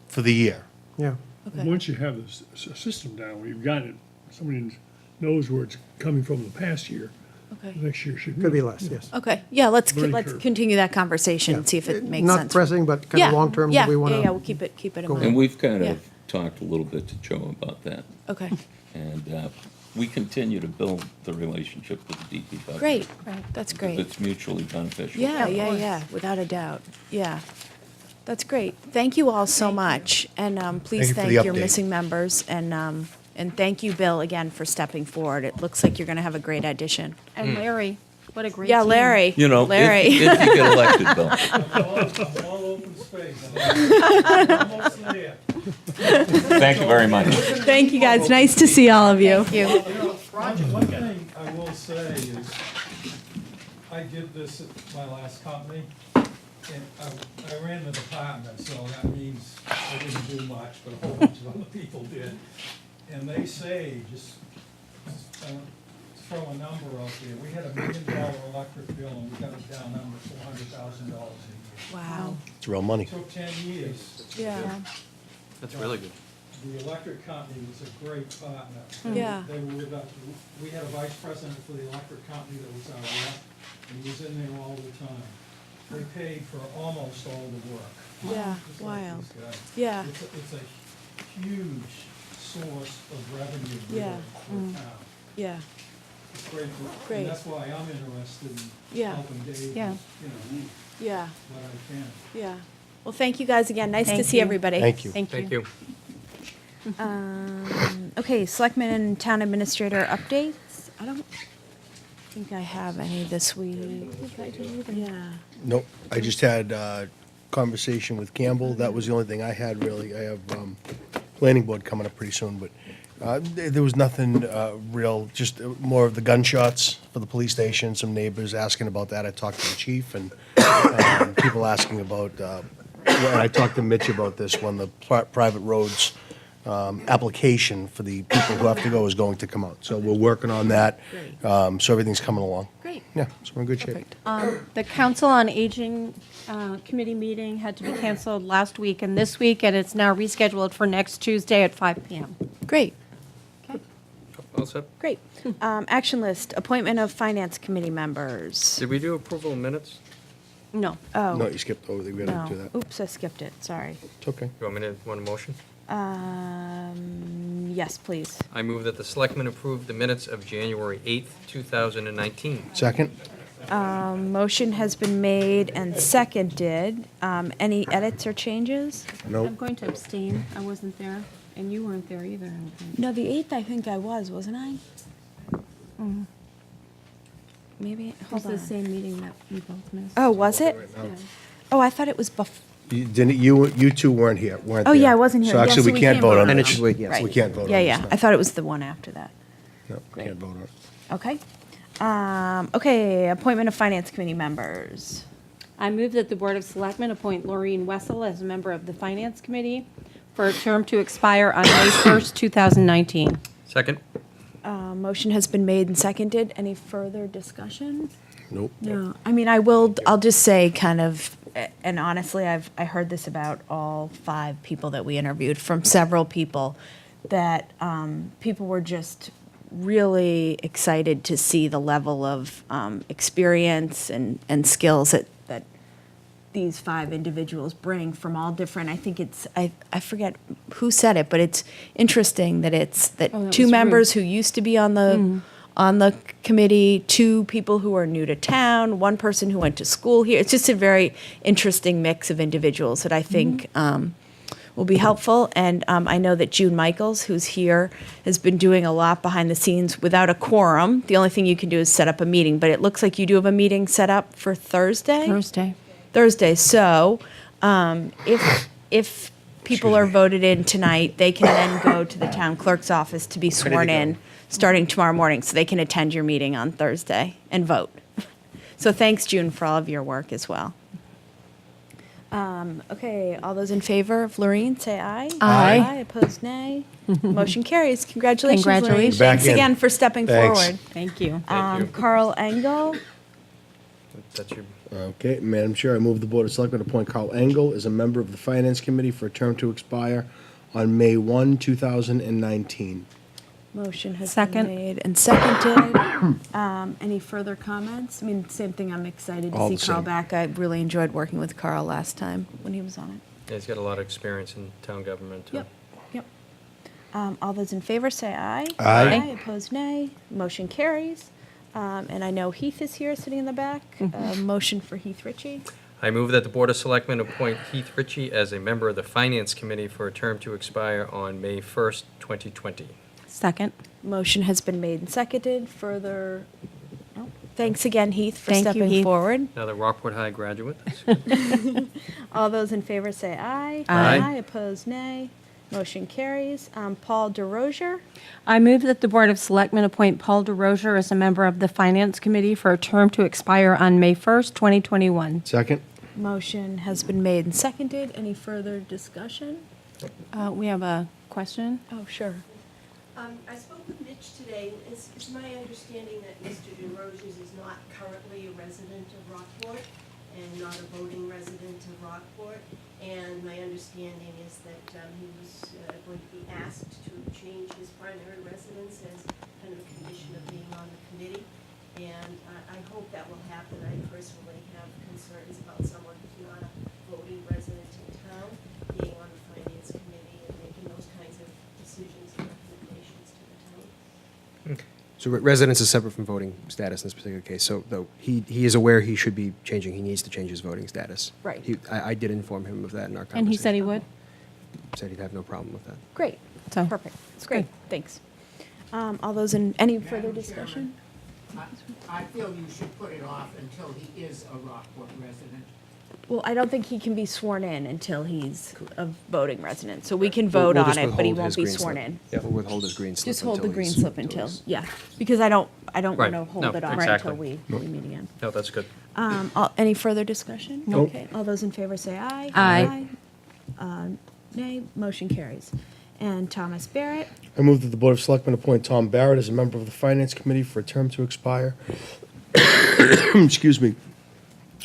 For the year? Yeah. Okay. Once you have the system down, where you've got it, somebody knows where it's coming from the past year, Okay. next year should. Could be less, yes. Okay. Yeah, let's Learning curve. continue that conversation and see if it makes sense. Not pressing, but kind Yeah. of long-term, Yeah, we want to. yeah, we'll keep it in go mind. And we've kind Yeah. of talked a little bit to Joe about that. Okay. And we continue to build the relationship with the DPW. Great. That's great. It's mutually beneficial. Yeah, of yeah, course. yeah, without a doubt. Yeah. That's great. Thank you all so much. And please you for thank the your update. missing members. And thank you, Bill, again, for stepping forward. It looks like you're going to have a great addition. And Larry, what a great Yeah, team. Larry. You know, Larry. if you get elected, Bill. I'm all open space. I'm almost there. Thank you very much. Thank you, guys. Nice to see all of you. Thank you. One thing I will say is, I did this at my last company, and I ran the department, so that means I didn't do much, but a whole bunch of other people did. And they say, just throw a number out there. We had $1 million electric bill, and we got it down under $400,000 a year. Wow. It's real money. It took 10 years. Yeah. That's really good. The electric company was a great partner. Yeah. They were with us. We had a vice president for the electric company that was our rep, and he was in there all the time. They paid for almost all the work. Yeah, Just like wild. these guys. Yeah. It's a huge source of revenue Yeah. really, for town. Yeah. It's great. Great. And that's why I'm interested in Yeah. helping Dave, Yeah. Yeah. what I can. Yeah. Well, thank you guys again. Nice to Thank see you. everybody. Thank you. Thank you. Okay, Selectmen and Town Administrator updates. I don't think I have any this week. Yeah. Nope, I just had conversation with Campbell. That was the only thing I had, really. I have planning board coming up pretty soon, but there was nothing real, just more of the gunshots for the police station, some neighbors asking about that. I talked to the chief and people asking about, and I talked to Mitch about this when the private roads application for the people who have to go is going to come out. So we're working on that. So everything's coming along. Great. Yeah, so we're in good shape. Perfect. The Council on Aging Committee meeting had to be canceled last week and this week, and it's now rescheduled for next Tuesday at 5 PM. Great. All set? Great. Action list, appointment of Finance Committee members. Did we do approval of minutes? No. Oh, No, you skipped over, we no. gotta do that. Oops, I skipped it, sorry. It's okay. You want me to, want a motion? Yes, please. I move that the selectmen approve the minutes of January 8th, 2019. Second? Motion has been made and seconded. Any edits or changes? I'm Nope. going to abstain. I wasn't there, and you weren't there either, I don't think. No, the 8th, I think I was, wasn't I? Maybe, It hold was the on. same meeting that we both missed. Oh, was it? Yeah. Oh, I thought it was You two weren't here, weren't Oh, there. yeah, I wasn't here. So Yeah, actually, so we we can't can't vote vote on on it. And it should wait, yes. Right. We can't vote on Yeah, it. yeah. I thought it was the one after that. No, Great. can't vote on it. Okay. Okay, appointment of Finance Committee members. I move that the Board of Selectmen appoint Laureen Wessel as a member of the Finance Committee for a term to expire on May 1st, 2019. Second? Motion has been made and seconded. Any further discussion? Nope. No. I mean, I'll just say kind of, and honestly, I heard this about all 5 people that we interviewed from several people, that people were just really excited to see the level of experience and skills that these 5 individuals bring from all different, I think it's, I forget who said it, but it's interesting that it's, that Oh, that 2 was members Ruth. who used to be on the committee, 2 people who are new to town, 1 person who went to school here. It's just a very interesting mix of individuals that I think will be helpful. And I know that June Michaels, who's here, has been doing a lot behind the scenes without a quorum. The only thing you can do is set up a meeting, but it looks like you do have a meeting set up for Thursday? Thursday. So if people are voted in tonight, they can then go to the town clerk's office to be sworn in starting tomorrow morning, so they can attend your meeting on Thursday and vote. So thanks, June, for all of your work as well. Okay, all those in favor of Laureen, say aye. Aye. Aye, opposed, nay. Motion carries. Congratulations, Laureen. Congratulations. Back Thanks in. again for stepping Thanks. forward. Thank you. Thank you. Carl Engel. That's your, Okay, Madam Chair, I move the Board of Selectmen appoint Carl Engel as a member of the Finance Committee for a term to expire on May 1, 2019. Motion has Second. been made and seconded. Any further comments? I mean, same thing, I'm excited All to the see Carl same. back. I really enjoyed working with Carl last time when he was on it. yeah, he's got a lot of experience in town government, too. Yep. All those in favor say aye. Aye. Opposed, nay. Motion carries. And I know Heath is here, sitting in the back. Motion for Heath Ritchie. I move that the Board of Selectmen appoint Heath Ritchie as a member of the Finance Committee for a term to expire on May 1st, 2020. Second. Motion has been made and seconded. Further, no? Thanks again, Heath, for Thank you, stepping Heath. forward. Another Rockport High graduate. That's good. All those in favor say aye. Aye. Opposed, nay. Motion carries. Paul DeRozier. I move that the Board of Selectmen appoint Paul DeRozier as a member of the Finance Committee for a term to expire on May 1st, 2021. Second? Motion has been made and seconded. Any further discussion? We have a question. Oh, sure. I spoke with Mitch today. It's my understanding that Mr. DeRoches is not currently a resident of Rockport and not a voting resident of Rockport. And my understanding is that he was going to be asked to change his primary residence as kind of a condition of being on the committee. And I hope that will happen. I personally have concerns about someone who's not a voting resident in town being on the finance committee and making those kinds of decisions and recommendations to the town. So residence is separate from voting status in this particular case. So though he is aware he should be changing, he needs to change his voting status. Right. I did inform him of that in our conversation. And he said he would? Said he'd have no problem with that. Great. So- Perfect. It's great. Thanks. All those in, any further discussion? I feel you should put it off until he is a Rockport resident. Well, I don't think he can be sworn in until he's a voting resident. So we can vote We'll on just it, but he withhold won't his be green sworn slip. in. We'll withhold his green slip Just hold the until green he's- slip until, yeah, because I don't want Right. to hold No, it off exactly. until we meet again. No, that's good. Any further discussion? Nope. Okay, all those in favor say aye. Aye. Nay, motion carries. And Thomas Barrett, I move that the Board of Selectmen appoint Tom Barrett as a member of the Finance Committee for a term to expire, excuse me,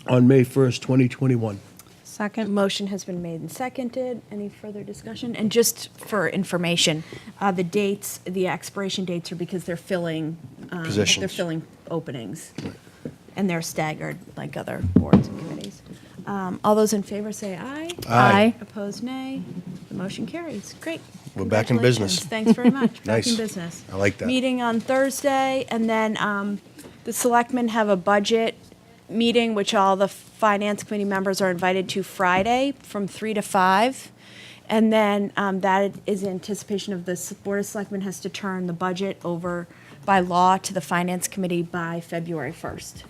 on May 1st, 2021. Second? motion has been made and seconded. Any further discussion? And just for information, the dates, the expiration dates are because they're filling. Positions. They're filling openings. And they're staggered like other boards and committees. All those in favor say aye. Aye. Opposed, nay. The motion carries. Great. We're back in business. Congratulations. Thanks very much. Back in Nice. business. I like that. Meeting on Thursday, and then the selectmen have a budget meeting, which all the finance committee members are invited to Friday from 3 to 5. And then that is in anticipation of the Board of Selectmen has to turn the budget over by law to the finance committee by February 1st.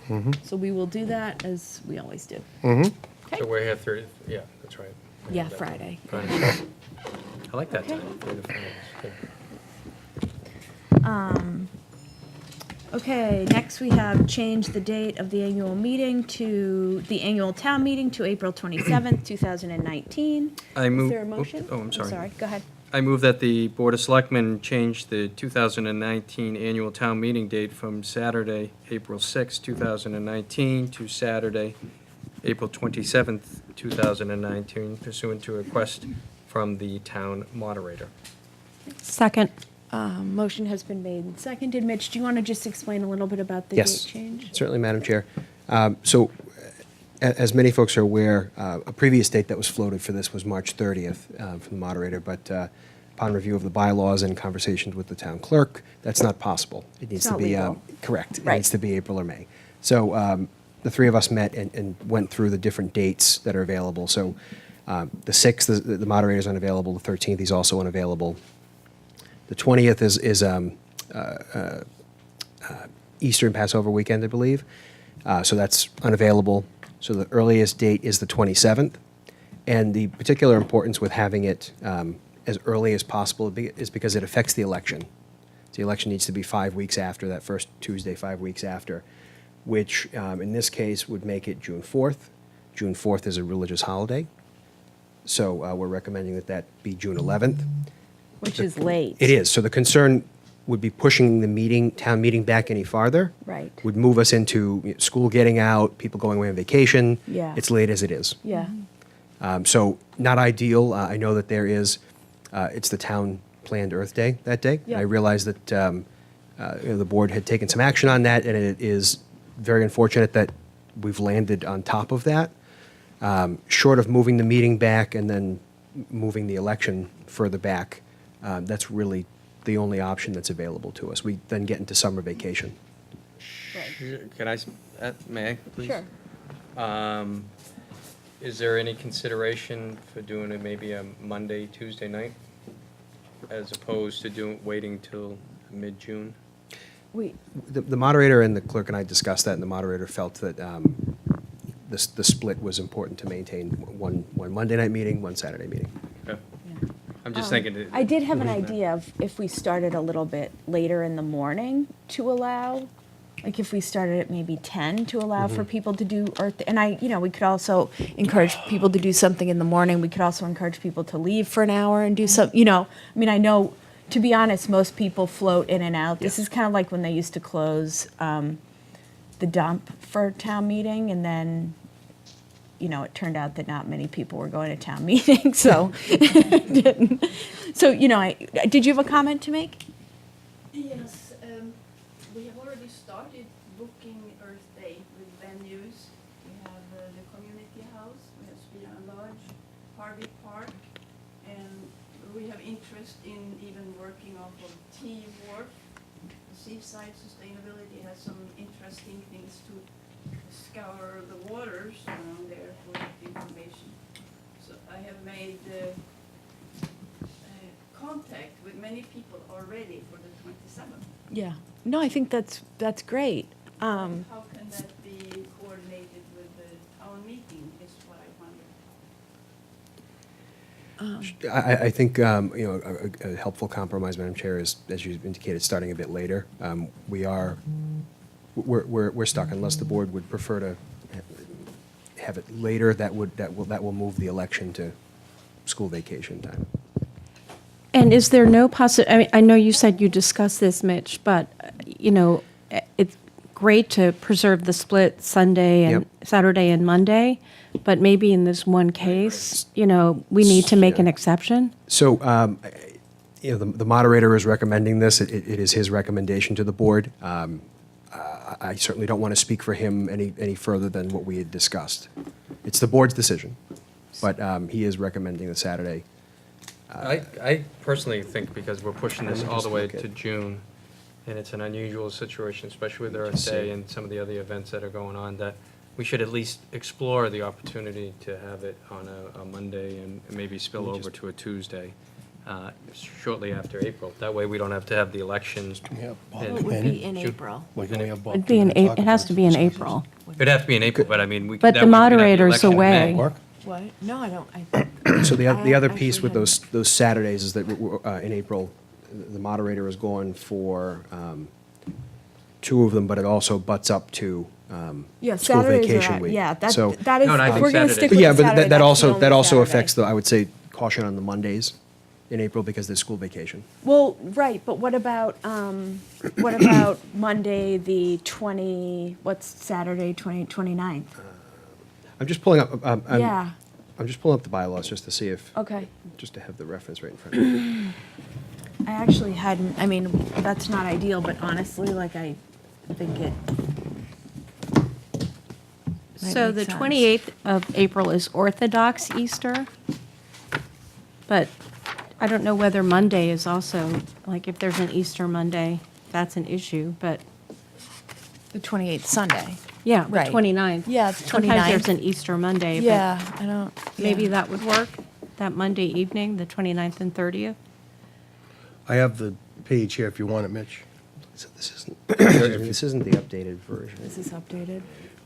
So we will do that as we always do. So we're here 30, yeah, that's right. Yeah, Friday. Friday. I like that Okay. time. 3 to 5 is good. Okay, next we have changed the date of the annual meeting to, the annual town meeting to April 27th, 2019. I Is move- there a oh, motion? oh, I'm sorry. Sorry, go ahead. I move that the Board of Selectmen change the 2019 annual town meeting date from Saturday, April 6, 2019, to Saturday, April 27th, 2019, pursuant to a request from the town moderator. Second? Motion has been made and seconded. Mitch, do you want to just explain a little bit about the date Yes, change? certainly, Madam Chair. So, as many folks are aware, a previous date that was floated for this was March 30th from the moderator, but upon review of the bylaws and conversations with the town clerk, that's not possible. It needs It's to not be, legal. correct. It Right. needs to be April or May. So the three of us met and went through the different dates that are available. So the 6th, the moderator's unavailable. The 13th, he's also unavailable. The 20th is Easter and Passover weekend, I believe. So that's unavailable. So the earliest date is the 27th. And the particular importance with having it as early as possible is because it affects the election. The election needs to be 5 weeks after, that first Tuesday, 5 weeks after, which in this case would make it June 4th. June 4th is a religious holiday. So we're recommending that that be June 11th. Which is late. It is. So the concern would be pushing the town meeting back any farther. Right. Would move us into school getting out, people going away on vacation. Yeah. It's late as it is. Yeah. So not ideal. I know that there is, it's the town planned Earth Day that day. Yeah. I realize that the board had taken some action on that, and it is very unfortunate that we've landed on top of that. Short of moving the meeting back and then moving the election further back, that's really the only option that's available to us. We then get into summer vacation. Can I, may I, please? Sure. Is there any consideration for doing it maybe a Monday, Tuesday night, as opposed to waiting till mid-June? The moderator and the clerk and I discussed that, and the moderator felt that the split was important to maintain one Monday night meeting, one Saturday meeting. Okay. I'm just thinking. I did have an idea of if we started a little bit later in the morning to allow, like if we started at maybe 10 to allow for people to do Earth, and we could also encourage people to do something in the morning. We could also encourage people to leave for an hour and do some, I know to be honest, most people float in and out. This is kind of like when they used to close the dump for town meeting, and then, you know, it turned out that not many people were going to town meeting, so it didn't. So, you know, did you have a comment to make? Yes, we have already started booking Earth Day with venues. We have the community house, we have Spiran Lodge, Harvey Park, and we have interest in even working off of T Wharf. Seaside Sustainability has some interesting things to scour the waters around there for information. So I have made contact with many people already for the 27th. Yeah. No, I think that's great. How can that be coordinated with the town meeting is what I wonder. I think, you know, a helpful compromise, Madam Chair, is, as you indicated, starting a bit later. We're stuck unless the board would prefer to have it later. That will move the election to school vacation time. And is there no I mean, I know you said you discussed this, Mitch, but, you know, it's great to preserve the split Sunday and Yep. Saturday and Monday, but maybe in this one case, you know, we need to make an exception? So, you know, the moderator is recommending this. It is his recommendation to the board. I certainly don't want to speak for him any further than what we had discussed. It's the board's decision, but he is recommending the Saturday. I personally think because we're pushing this all the way to June, and it's an unusual situation, especially with Earth Day and some of the other events that are going on, that we should at least explore the opportunity to have it on a Monday and maybe spill over to a Tuesday shortly after April. That way, we don't have to have the elections. It would be in April. It'd be it has to be in April. It'd have to be in April, but I mean, we. But that the way we could have moderator's election in away. May. What? No, I don't. So the other piece actually with those Saturdays is that in April, the moderator is going for 2 of them, but it also butts up to Yeah, school Saturdays vacation are, week. yeah, So- that is, No, and I think we're going to Saturday- stick with Yeah, but Saturday. that That's also, the that only also Saturday. affects the, I would say, caution on the Mondays in April because there's school vacation. Well, right, but what about Monday, the 20, what's Saturday, 29th? I'm just pulling up, Yeah, I'm just pulling up the bylaws just to see if, okay. just to have the reference right in front of me. I actually hadn't, I mean, that's not ideal, but honestly, like, I think it might So make the sense. 28th of April is Orthodox Easter, but I don't know whether Monday is also, like, if there's an Easter Monday, that's an issue, but, The 28th Sunday. yeah, the Right. 29th. Yeah, it's Sometimes there's 29th. an Easter Monday, but Yeah, I don't. maybe yeah. that would work, that Monday evening, the 29th and 30th. I have the page here if you want it, Mitch. So this isn't the updated version. This is updated.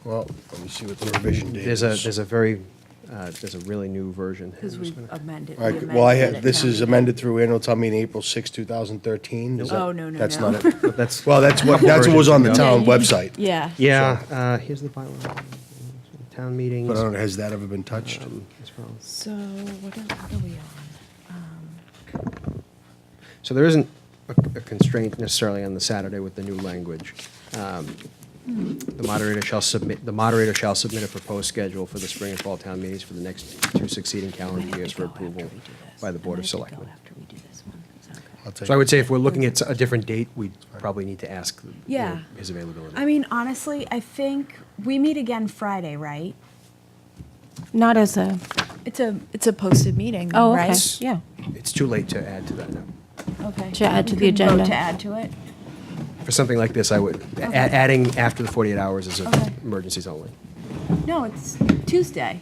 Well, let me see what the revision date is. There's a really new version. Because we amended. All we right, well, amended it this now. is amended through annual town meeting April 6, 2013. Is that- Oh, no, no, That's no. not it. That's, Well, that's what was on the versions town Yeah, you- website. Yeah. yeah, here's the bylaw. Town meetings. But I don't know, has that ever been touched? as well. So what are we on? So there isn't a constraint necessarily on the Saturday with the new language. The moderator shall submit a proposed schedule for the spring and fall town meetings for the next 2 succeeding calendar years for approval by the Board of Selectmen. After we do this one. Is that okay? I'll take So I would say if we're looking at a different date, we'd probably need to ask you know, Yeah. his availability. I mean, honestly, I think we meet again Friday, right? Not as a, It's a posted meeting, oh, right? okay, yeah. It's too late to add to that now. Okay. To add to We the can vote agenda. To add to it? For something like this, I would, adding after the 48 hours is Okay. emergencies only. No, it's Tuesday.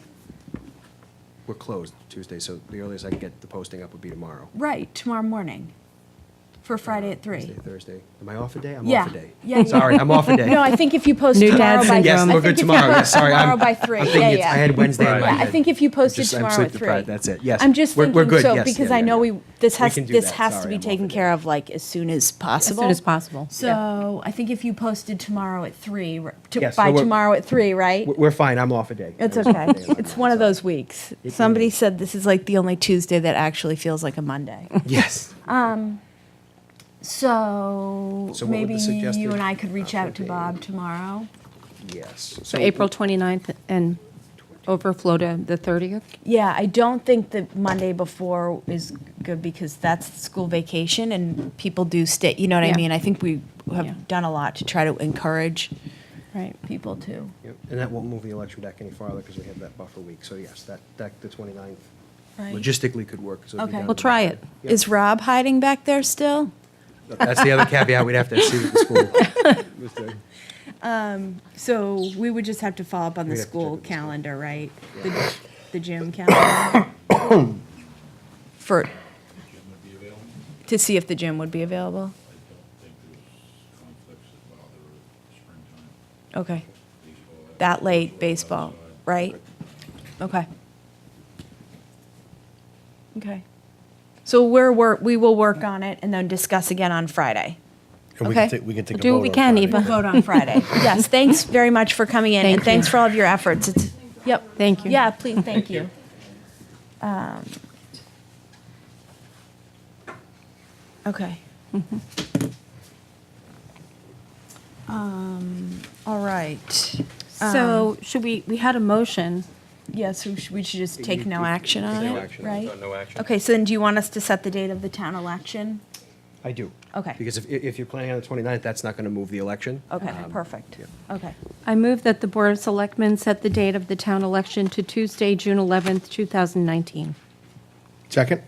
We're closed Tuesday, so the earliest I can get the posting up would be tomorrow. Right, tomorrow morning. For Friday at 3. Wednesday, Thursday. Am I off a day? I'm Yeah. off a day. Yeah, Sorry, I'm off a day. No, I think if you post New tomorrow dad by. syndrome. Yes, I we're think good if you tomorrow. post Yes, sorry, Tomorrow I'm by 3, I'm yeah, thinking yeah. I had Wednesday in my Yeah, I head. think if you posted I'm tomorrow sleep at 3. deprived, that's it, yes. I'm just We're thinking, good, so, yes, because yeah, I know yeah. this has, can do this that. has to Sorry, be I'm off taken a day. care of like as soon as As possible. soon as possible. yeah. So I think if you posted tomorrow at 3, Yes, by no, we're- tomorrow at 3, right? We're fine, I'm off a day. It's I was okay. off a day on It's my one of so- those weeks. Somebody said this is like the only Tuesday that actually feels like a Monday. Yes. So So what would maybe the suggested you and I could reach out to date? Bob tomorrow. Yes. So April 29th and overflow to the 30th? Yeah, I don't think the Monday before is good because that's school vacation and people do stay, you know what I Yeah. mean? I think we have Yeah. done a lot to try to encourage Right. people to. Yep, and that won't move the election back any farther because we have that buffer week. So yes, that the 29th Right. logistically could work. So it'd be Okay. done We'll in try July. it. Yep. Is Rob hiding back there still? That's the other caveat we'd have to see with the school. So we would just have to follow up on the We'd have to check school with the school. calendar, right? The gym calendar? For, to see if the gym would be available? Okay. That late, baseball, right? Okay. Okay. So we will work on it and then discuss again on Friday. And Okay. we can take a Do what vote we on can, Friday. Eva. Vote on Friday. Yes, thanks very much for coming in, and Thank you. thanks for all of your efforts. It's, yep. Thank you. Yeah, please, thank you. Okay. All right. So should we had a motion. Yeah, so we should just take no action on No it, action. right? No action. Okay, so then do you want us to set the date of the town election? I do. Okay. Because if you're planning on the 29th, that's not going to move the election. Okay, perfect. yeah. Okay. I move that the Board of Selectmen set the date of the town election to Tuesday, June 11th, 2019. Second?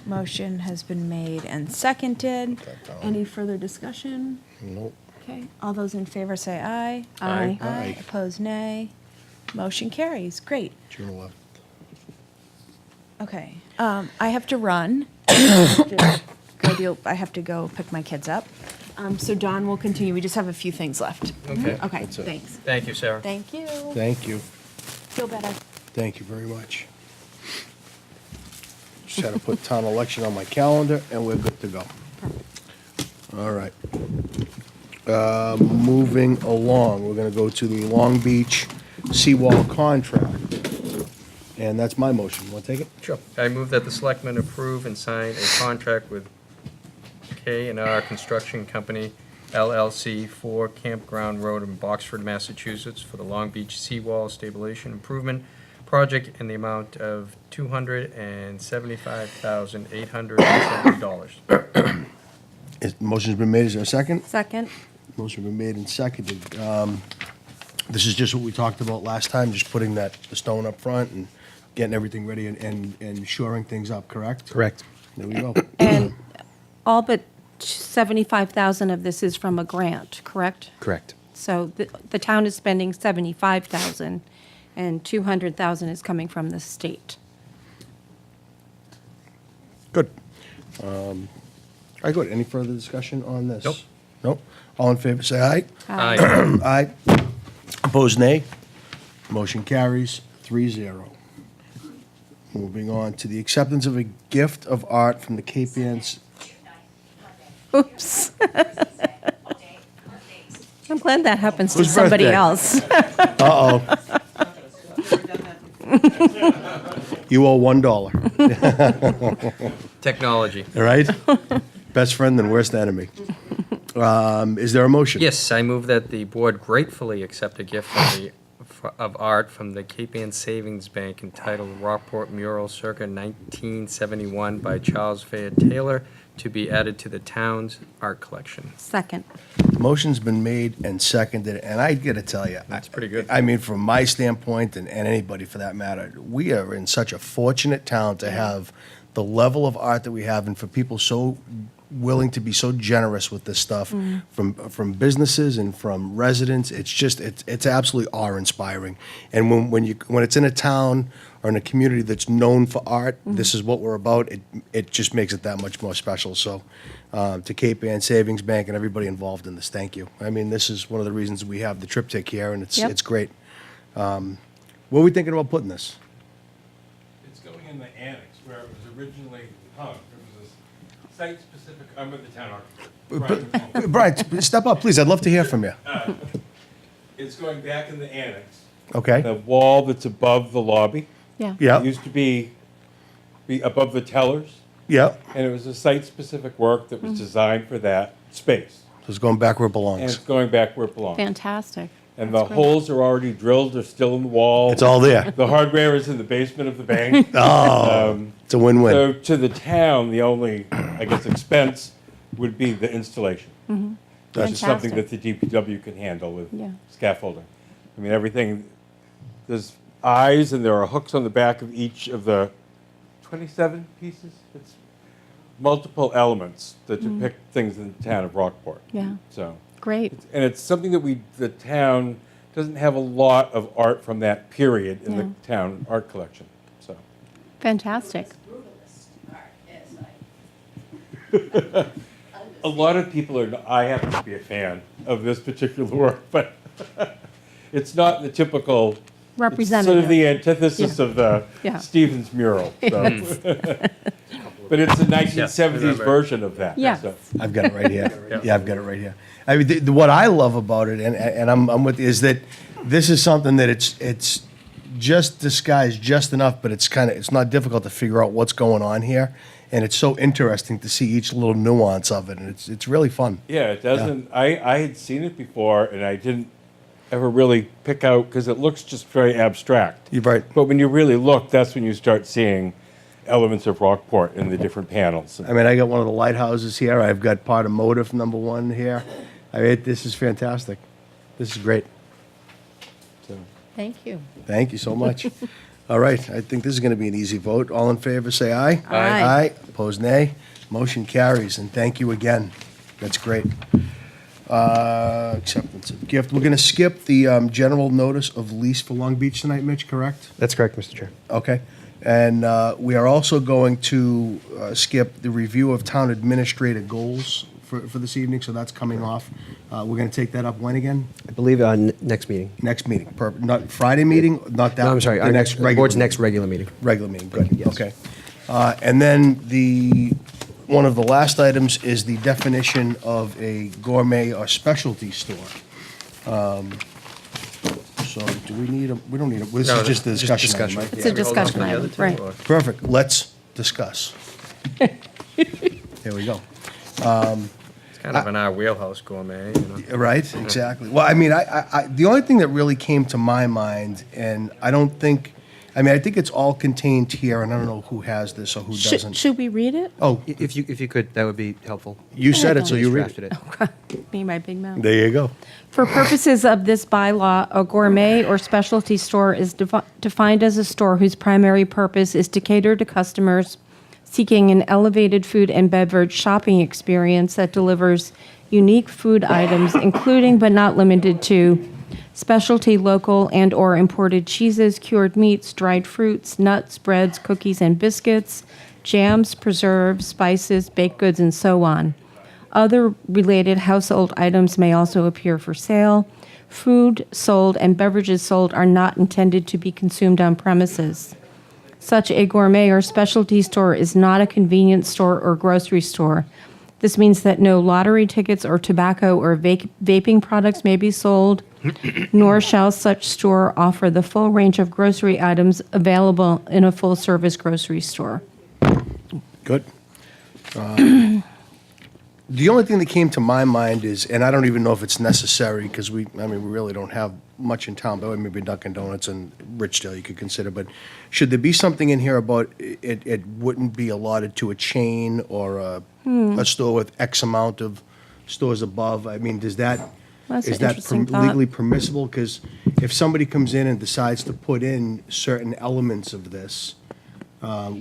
Motion has been made and seconded. Any further discussion? Nope. Okay, all those in favor say aye. Aye. Aye. Opposed, nay. Motion carries. Great. June 11th. Okay, I have to run. I have to go pick my kids up. So Dawn will continue. We just have a few things left. Okay. Okay, That's it. thanks. Thank you, Sarah. Thank you. Thank you. Feel better. Thank you very much. Just had to put town election on my calendar, and we're good to go. All right. Moving along, we're gonna go to the Long Beach seawall contract. And that's my motion. Want to take it? Sure. I move that the selectmen approve and sign a contract with K&R Construction Company LLC for Campground Road in Boxford, Massachusetts for the Long Beach Seawall Stabilization Improvement Project in the amount of $275,870. Motion's been made. Is there a second? Second? Motion been made and seconded. This is just what we talked about last time, just putting the stone up front and getting everything ready and shoring things up, correct? Correct. There we go. And all but 75,000 of this is from a grant, correct? Correct. So the town is spending 75,000 and 200,000 is coming from the state. Good. All right, good. Any further discussion on this? Nope. Nope. All in favor, say aye. Aye. Aye. Opposed, nay. Motion carries 3-0. Moving on to the acceptance of a gift of art from the Cape Ann's. Oops. I'm glad that happens to Whose somebody birthday? else. Uh-oh. You owe $1. Technology. All right? Best friend and worst enemy. Is there a motion? Yes, I move that the board gratefully accept a gift of art from the Cape Ann Savings Bank entitled Rockport Mural circa 1971 by Charles Fair Taylor to be added to the town's art collection. Second. Motion's been made and seconded, and I gotta tell you. That's pretty good. I mean, from my standpoint, and anybody for that matter, we are in such a fortunate town to have the level of art that we have, and for people so willing to be so generous with this stuff, from businesses and from residents. It's just, it's absolutely awe-inspiring. And when it's in a town or in a community that's known for art, this is what we're about, it just makes it that much more special. So, to Cape Ann Savings Bank and everybody involved in this, thank you. I mean, this is one of the reasons we have the triptych here, and Yep. it's great. Where are we thinking about putting this? It's going in the annex where it was originally hung. It was a site-specific, I'm with the town architect. Brian, step up, please. I'd love to hear from you. It's going back in the annex. Okay? The wall that's above the lobby. Yeah. Yeah. It used to be above the tellers. Yep. And it was a site-specific work that was designed for that space. So it's going back where it And belongs. it's going back where it belongs. Fantastic. And the holes are already drilled, they're still in the wall. It's all there. The hardware is in the basement of the bank. Oh, it's a win-win. So to the town, the only, I guess, expense would be the installation. Which is something that the DPW can handle with Yeah. scaffolding. I mean, everything, there's eyes and there are hooks on the back of each of the 27 pieces. It's multiple elements that depict things in the town of Rockport. Yeah. So, Great. and it's something that the town doesn't have a lot of art from that period in Yeah. the town art collection, so. Fantastic. A lot of people are, I happen to be a fan of this particular work, but it's not the typical, it's sort Representative. of the antithesis Yeah. of the Yeah. Stevens mural. So. But it's a 1970s version of that. Yes. So. I've got it right here. Yeah, I've got it right here. I mean, what I love about it, and I'm with you, is that this is something that it's just disguised just enough, but it's not difficult to figure out what's going on here, and it's so interesting to see each little nuance of it, and it's really fun. Yeah, it doesn't, I had seen it before and I didn't ever really pick out, because it looks just very abstract. You're right. But when you really look, that's when you start seeing elements of Rockport in the different panels. I mean, I got one of the lighthouses here. I've got part of Motive #1 here. I mean, this is fantastic. This is great. So, Thank you. thank you so much. All right, I think this is going to be an easy vote. All in favor, say aye. Aye. Aye. Opposed, nay. Motion carries, and thank you again. That's great. Acceptance of gift. We're going to skip the general notice of lease for Long Beach tonight, Mitch, correct? That's correct, Mr. Chair. Okay. And we are also going to skip the review of town administrator goals for this evening, so that's coming off. We're going to take that up when again? I believe next meeting. Next meeting. Not Friday meeting, not that? No, I'm sorry, the our next, regular board's meeting. next regular meeting. Regular meeting, good, Yes. okay. And then one of the last items is the definition of a gourmet or specialty store. So do we need we don't need this is just the discussion item, right? It's a discussion item, right. Perfect, let's discuss. Here we go. It's kind of in our wheelhouse gourmet, you know. Right, exactly. Well, I mean, the only thing that really came to my mind, and I think it's all contained here, and I don't know who has this or who doesn't. Should we read it? Oh, If you could, that would be helpful. you said it, so Just you read drafted it. it. Me, my big mouth. There you go. For purposes of this bylaw, a gourmet or specialty store is defined as a store whose primary purpose is to cater to customers seeking an elevated food and beverage shopping experience that delivers unique food items, including but not limited to specialty local and/or imported cheeses, cured meats, dried fruits, nuts, breads, cookies and biscuits, jams, preserves, spices, baked goods, and so on. Other related household items may also appear for sale. Food sold and beverages sold are not intended to be consumed on premises. Such a gourmet or specialty store is not a convenience store or grocery store. This means that no lottery tickets or tobacco or vaping products may be sold, nor shall such store offer the full range of grocery items available in a full-service grocery store. Good. The only thing that came to my mind is, and I don't even know if it's necessary, because we really don't have much in town, but maybe Dunkin' Donuts and Richdale you could consider, but should there be something in here about it wouldn't be allotted to a chain or a store with X amount of stores above? I mean, That's an is that interesting thought. legally permissible? Because if somebody comes in and decides to put in certain elements of this,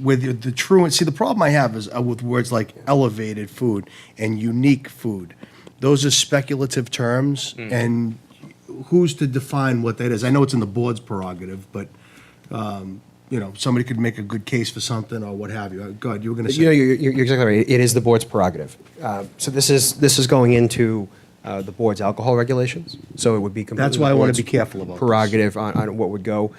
with the truant, see, the problem I have is with words like elevated food and unique food. Those are speculative terms, and who's to define what that is? I know it's in the board's prerogative, but, somebody could make a good case for something or what have you. God, you were going to say. You're exactly right. It is the board's prerogative. So this is going into the board's alcohol regulations. So it would be completely That's why I the wanna board's be careful about this. prerogative on what would go.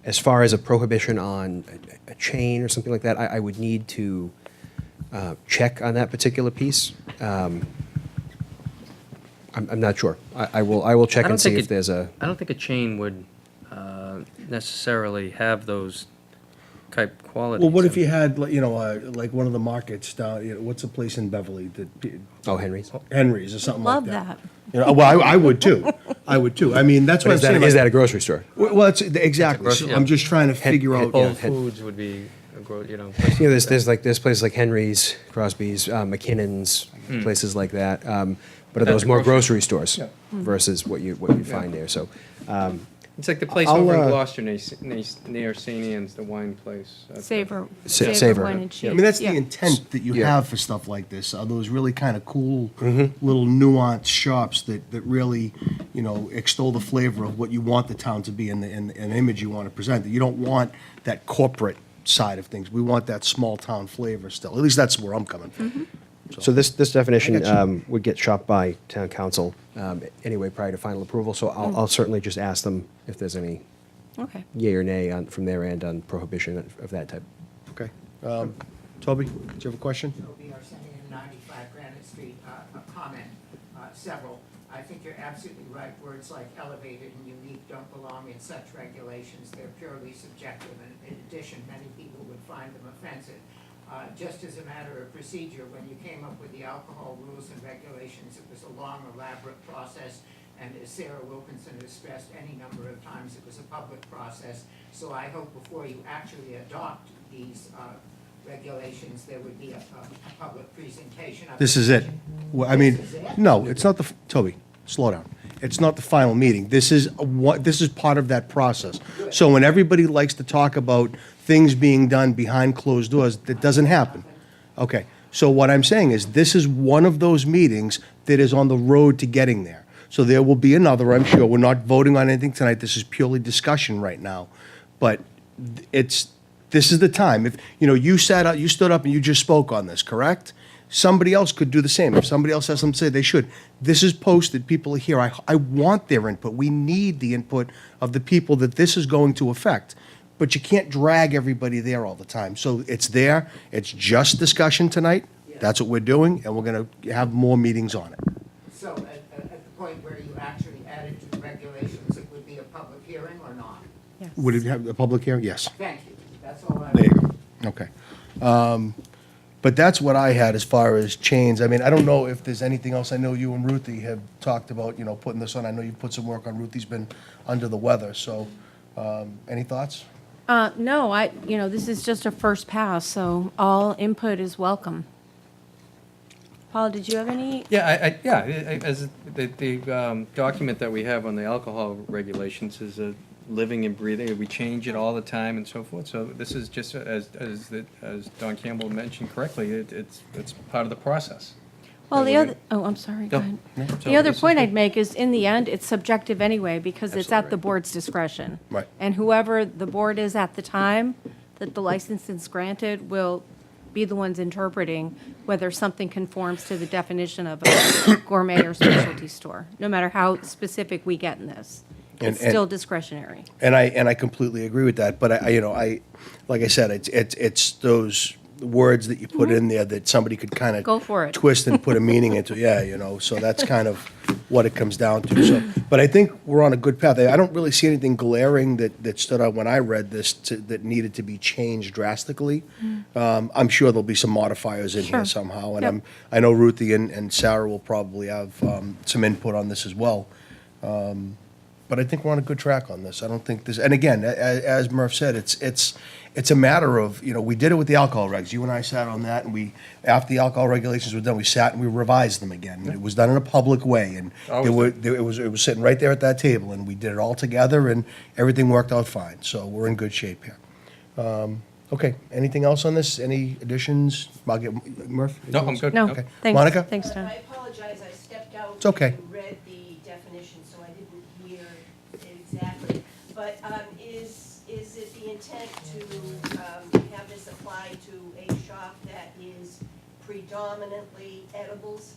As far as a prohibition on a chain or something like that, I would need to check on that particular piece. I'm not sure. I will check and see if there's a. I don't think a chain would necessarily have those type quality. Well, what if so- you had, like, like one of the markets down, what's the place in Beverly that, Oh, Henry's. Henry's or something like Love that? that. Well, I would too. I would too. I mean, that's what I'm Is that, saying. is like- that a grocery store? Well, it's, exactly. grocery- So I'm just trying to figure out. Whole Foods would be, There's places like Henry's, Crosby's, McKinnon's, places like that. But are That's those a more grocery- grocery stores versus what you find there? So, It's like the place I'll, over in uh, Gloucester near St. Anne's, the wine place. That's- Savor, Savor. savor wine and cheese. I mean, that's Yeah. the intent that you Yeah. have for stuff like this, are those really kind of cool, little nuanced shops that really, extol the flavor of what you want the town to be and an image you want to present. You don't want that corporate side of things. We want that small town flavor still. At least that's where I'm coming from. so this definition I got would get shopped by town council anyway prior to final approval. So I'll certainly just ask them if there's any Okay. yay or nay from their end on prohibition of that type. Okay. Toby, do you have a question? We are sending in 95 Granite Street a comment, several. I think you're absolutely right. Words like elevated and unique don't belong in such regulations. They're purely subjective, and in addition, many people would find them offensive. Just as a matter of procedure, when you came up with the alcohol rules and regulations, it was a long, elaborate process, and as Sarah Wilkinson has stressed any number of times, it was a public process. So I hope before you actually adopt these regulations, there would be a public presentation. of This is it. Well, I mean, This is it? no, it's not Toby, slow down. It's not the final meeting. This is part of that process. So when everybody likes to talk about things being done behind closed doors, that doesn't happen. Okay, so what I'm saying is, this is one of those meetings that is on the road to getting there. So there will be another, I'm sure. We're not voting on anything tonight. This is purely discussion right now. But this is the time. If, you stood up and you just spoke on this, correct? Somebody else could do the same. If somebody else has something to say, they should. This is posted, people are here. I want their input. We need the input of the people that this is going to affect. But you can't drag everybody there all the time. So it's there, it's just discussion tonight. That's what we're doing, and we're gonna have more meetings on it. So at the point where you actually add it to the regulations, it would be a public hearing or not? Yes. Would it have a public hearing? Yes. Thank you. That's all I. There you go. Okay. But that's what I had as far as chains. I mean, I don't know if there's anything else. I know you and Ruthie have talked about, putting this on. I know you've put some work on. Ruthie's been under the weather, so, any thoughts? No, this is just a first pass, so all input is welcome. Paul, did you have any? Yeah, as the document that we have on the alcohol regulations is a living and breathing. We change it all the time and so forth. So this is just, as Don Campbell mentioned correctly, it's part of the process. Well, that the we're other, oh, I'm sorry, go No. ahead. So The other this is point good. I'd make is, in the end, it's subjective anyway, because it's at Absolutely the right. board's discretion. Right. And whoever the board is at the time that the license is granted will be the ones interpreting whether something conforms to the definition of a gourmet or specialty store, no matter how specific we get in this. It's And- still discretionary. And I completely agree with that. But I like I said, it's those words that you put in there that somebody could kind of Go for it. twist and put a meaning into. Yeah, so that's kind of what it comes down to. So, but I think we're on a good path. I don't really see anything glaring that stood out when I read this that needed to be changed drastically. I'm sure there'll be some modifiers in Sure. here somehow, and Yep. I know Ruthie and Sarah will probably have some input on this as well. But I think we're on a good track on this. I don't think this, and again, as Murph said, it's a matter of, we did it with the alcohol regs. You and I sat on that, and after the alcohol regulations were done, we sat and we revised them again. It was done in a public way, and it was sitting right there at that table, and we did it all together, and everything worked out fine. So we're in good shape here. Okay, anything else on this? Any additions? I'll get Murph? No, I'm good. No, Okay. thanks. Monica? Thanks, Don. I apologize, I stepped out. It's okay. And read the definition, so I didn't hear it exactly. But is it the intent to have this apply to a shop that is predominantly edibles,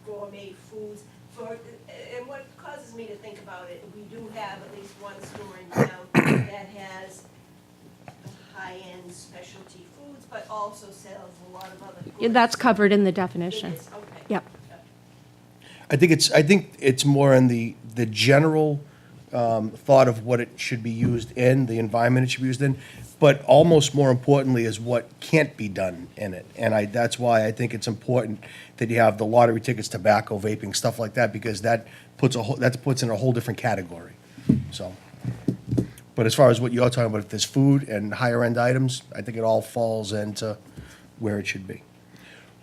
gourmet foods? And what causes me to think about it, we do have at least one store in town that has high-end specialty foods, but also sells a lot of other Yeah, goods. that's covered in the definition. It is, okay. Yep. I think it's more in the general thought of what it should be used in, the environment it should be used in, but almost more importantly is what can't be done in it. And that's why I think it's important that you have the lottery tickets, tobacco, vaping, stuff like that, because that puts in a whole different category. So, but as far as what you're talking about, if there's food and higher end items, I think it all falls into where it should be.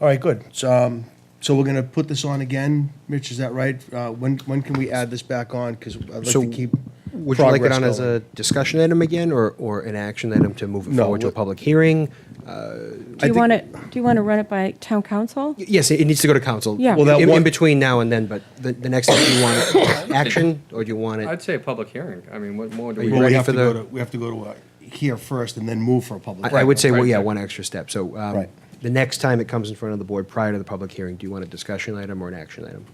All right, good. So we're gonna put this on again, Mitch, is that right? When can we add this back on? Because I'd like So to keep Would you like it progress on as going. a discussion item again, or an action item to move it No, forward to a what- public hearing? Do you want to run it by town council? Yes, it needs to go to council. Yeah. Well, that In one- between now and then, but the next thing, do you want action, or do you want it? I'd say a public hearing. I mean, what more do Are we? you Well, ready we have for to the- go to, we have to go to here first and then move for a public. I would say, well, right, yeah, right. one extra step. So Right. the next time it comes in front of the board prior to the public hearing, do you want a discussion item or an action item?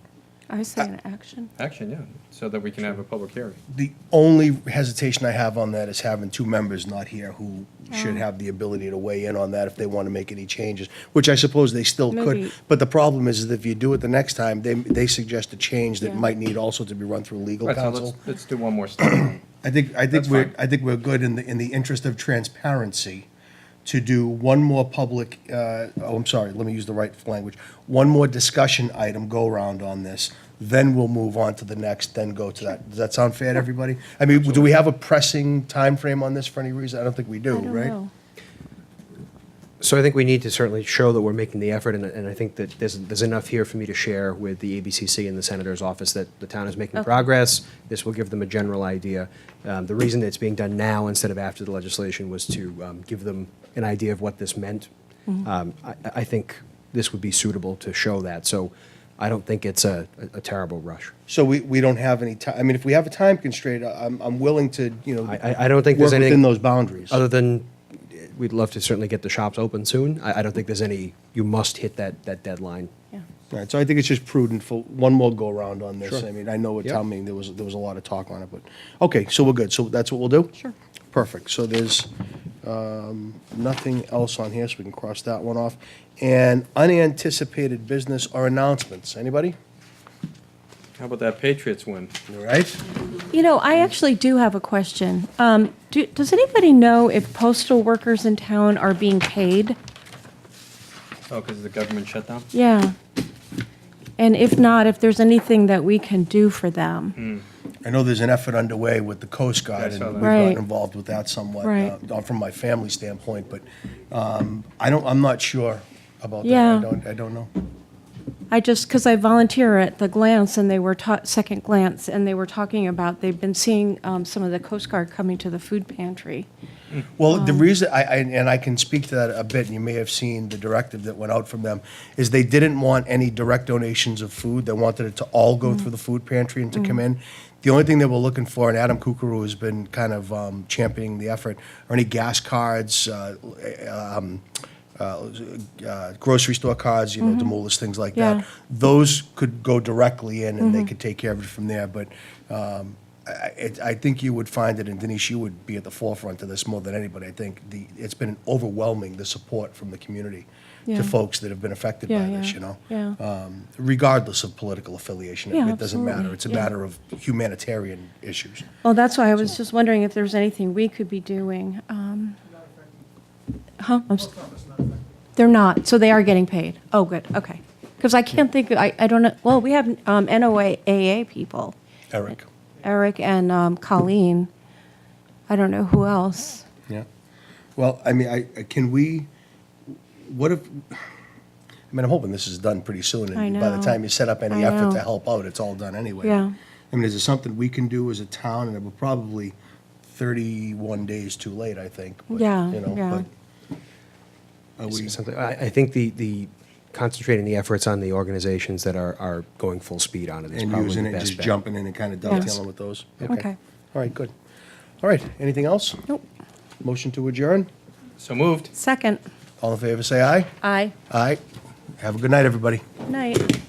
I say an action. Action, yeah, so that we can have a public hearing. The only hesitation I have on that is having two members not here who Oh. should have the ability to weigh in on that if they want to make any changes, which I suppose they still could. Maybe. But the problem is that if you do it the next time, they suggest a change that Yeah. might need also to be run through legal Right, so counsel. let's do one more step. I think That's fine. we're good in the interest of transparency to do one more public, I'm sorry, let me use the right language. One more discussion item go around on this, then we'll move on to the next, then go to that. Does that sound fair to everybody? I mean, do we have a pressing time frame on this for any reason? I don't think we do, I don't right? know. So I think we need to certainly show that we're making the effort, and I think that there's enough here for me to share with the ABCC and the Senator's office that the town is making Okay. progress. This will give them a general idea. The reason that it's being done now instead of after the legislation was to give them an idea of what this meant. I think this would be suitable to show that, so I don't think it's a terrible rush. So we don't have any time, I mean, if we have a time constraint, I'm willing to, I don't think there's work anything. within those boundaries. Other than, we'd love to certainly get the shops open soon. I don't think there's any, you must hit that deadline. Yeah. Right, so I think it's just prudent for one more go-around on this. Sure. I mean, I know at Yep. town meeting, there was a lot of talk on it, but, okay, so we're good. So that's what we'll do? Sure. Perfect. So there's nothing else on here, so we can cross that one off. And unanticipated business or announcements. Anybody? How about that Patriots win? All right? You know, I actually do have a question. Does anybody know if postal workers in town are being paid? Oh, because of the government shutdown? Yeah. And if not, if there's anything that we can do for them? I know there's an effort underway with the Coast Guard, Yeah, I and saw we've that. gotten Right. involved with that somewhat, Right. from my family standpoint, but I'm not sure about that. Yeah. I don't know. Because I volunteer at the Glance, and they were Second Glance, and they were talking about, they've been seeing some of the Coast Guard coming to the food pantry. Well, the reason, and I can speak to that a bit, and you may have seen the directive that went out from them, is they didn't want any direct donations of food. They wanted it to all go through the food pantry and to come in. The only thing they were looking for, and Adam Kukuru has been kind of championing the effort, are any gas cards, grocery store cards, Demoulas, things like Yeah. that. Those could go directly in, and they could take care of it from there, but I think you would find it, and Denise, you would be at the forefront of this more than anybody. I think it's been overwhelming, the support from the community Yeah. to folks that have been affected by Yeah, this, yeah, yeah. regardless of political affiliation. Yeah, It doesn't matter. absolutely, It's a yeah. matter of humanitarian issues. Well, that's why I was just wondering if there's anything we could be doing. They're not, so they are getting paid. Oh, good, okay. Because I can't think, I don't know, well, we have NOAA people, Eric and Colleen. I don't know who else. Yeah. Well, I mean, can we, what if, I mean, I'm hoping this is done pretty soon. I And by the know. time you set up any I effort know. to help out, it's all done anyway. Yeah. I mean, is there something we can do as a town? And it will probably 31 days too late, I think. But, Yeah, you know, yeah. but are we- I think the concentrating the efforts on the organizations that are going full speed on it is And probably using the it, and best just bet. jumping in and kind of Yes. dovetailing with those? Okay. All right, good. All right, anything else? Nope. Motion to adjourn? So moved. Second. All in favor, say aye. Aye. Aye. Have a good night, everybody. Night.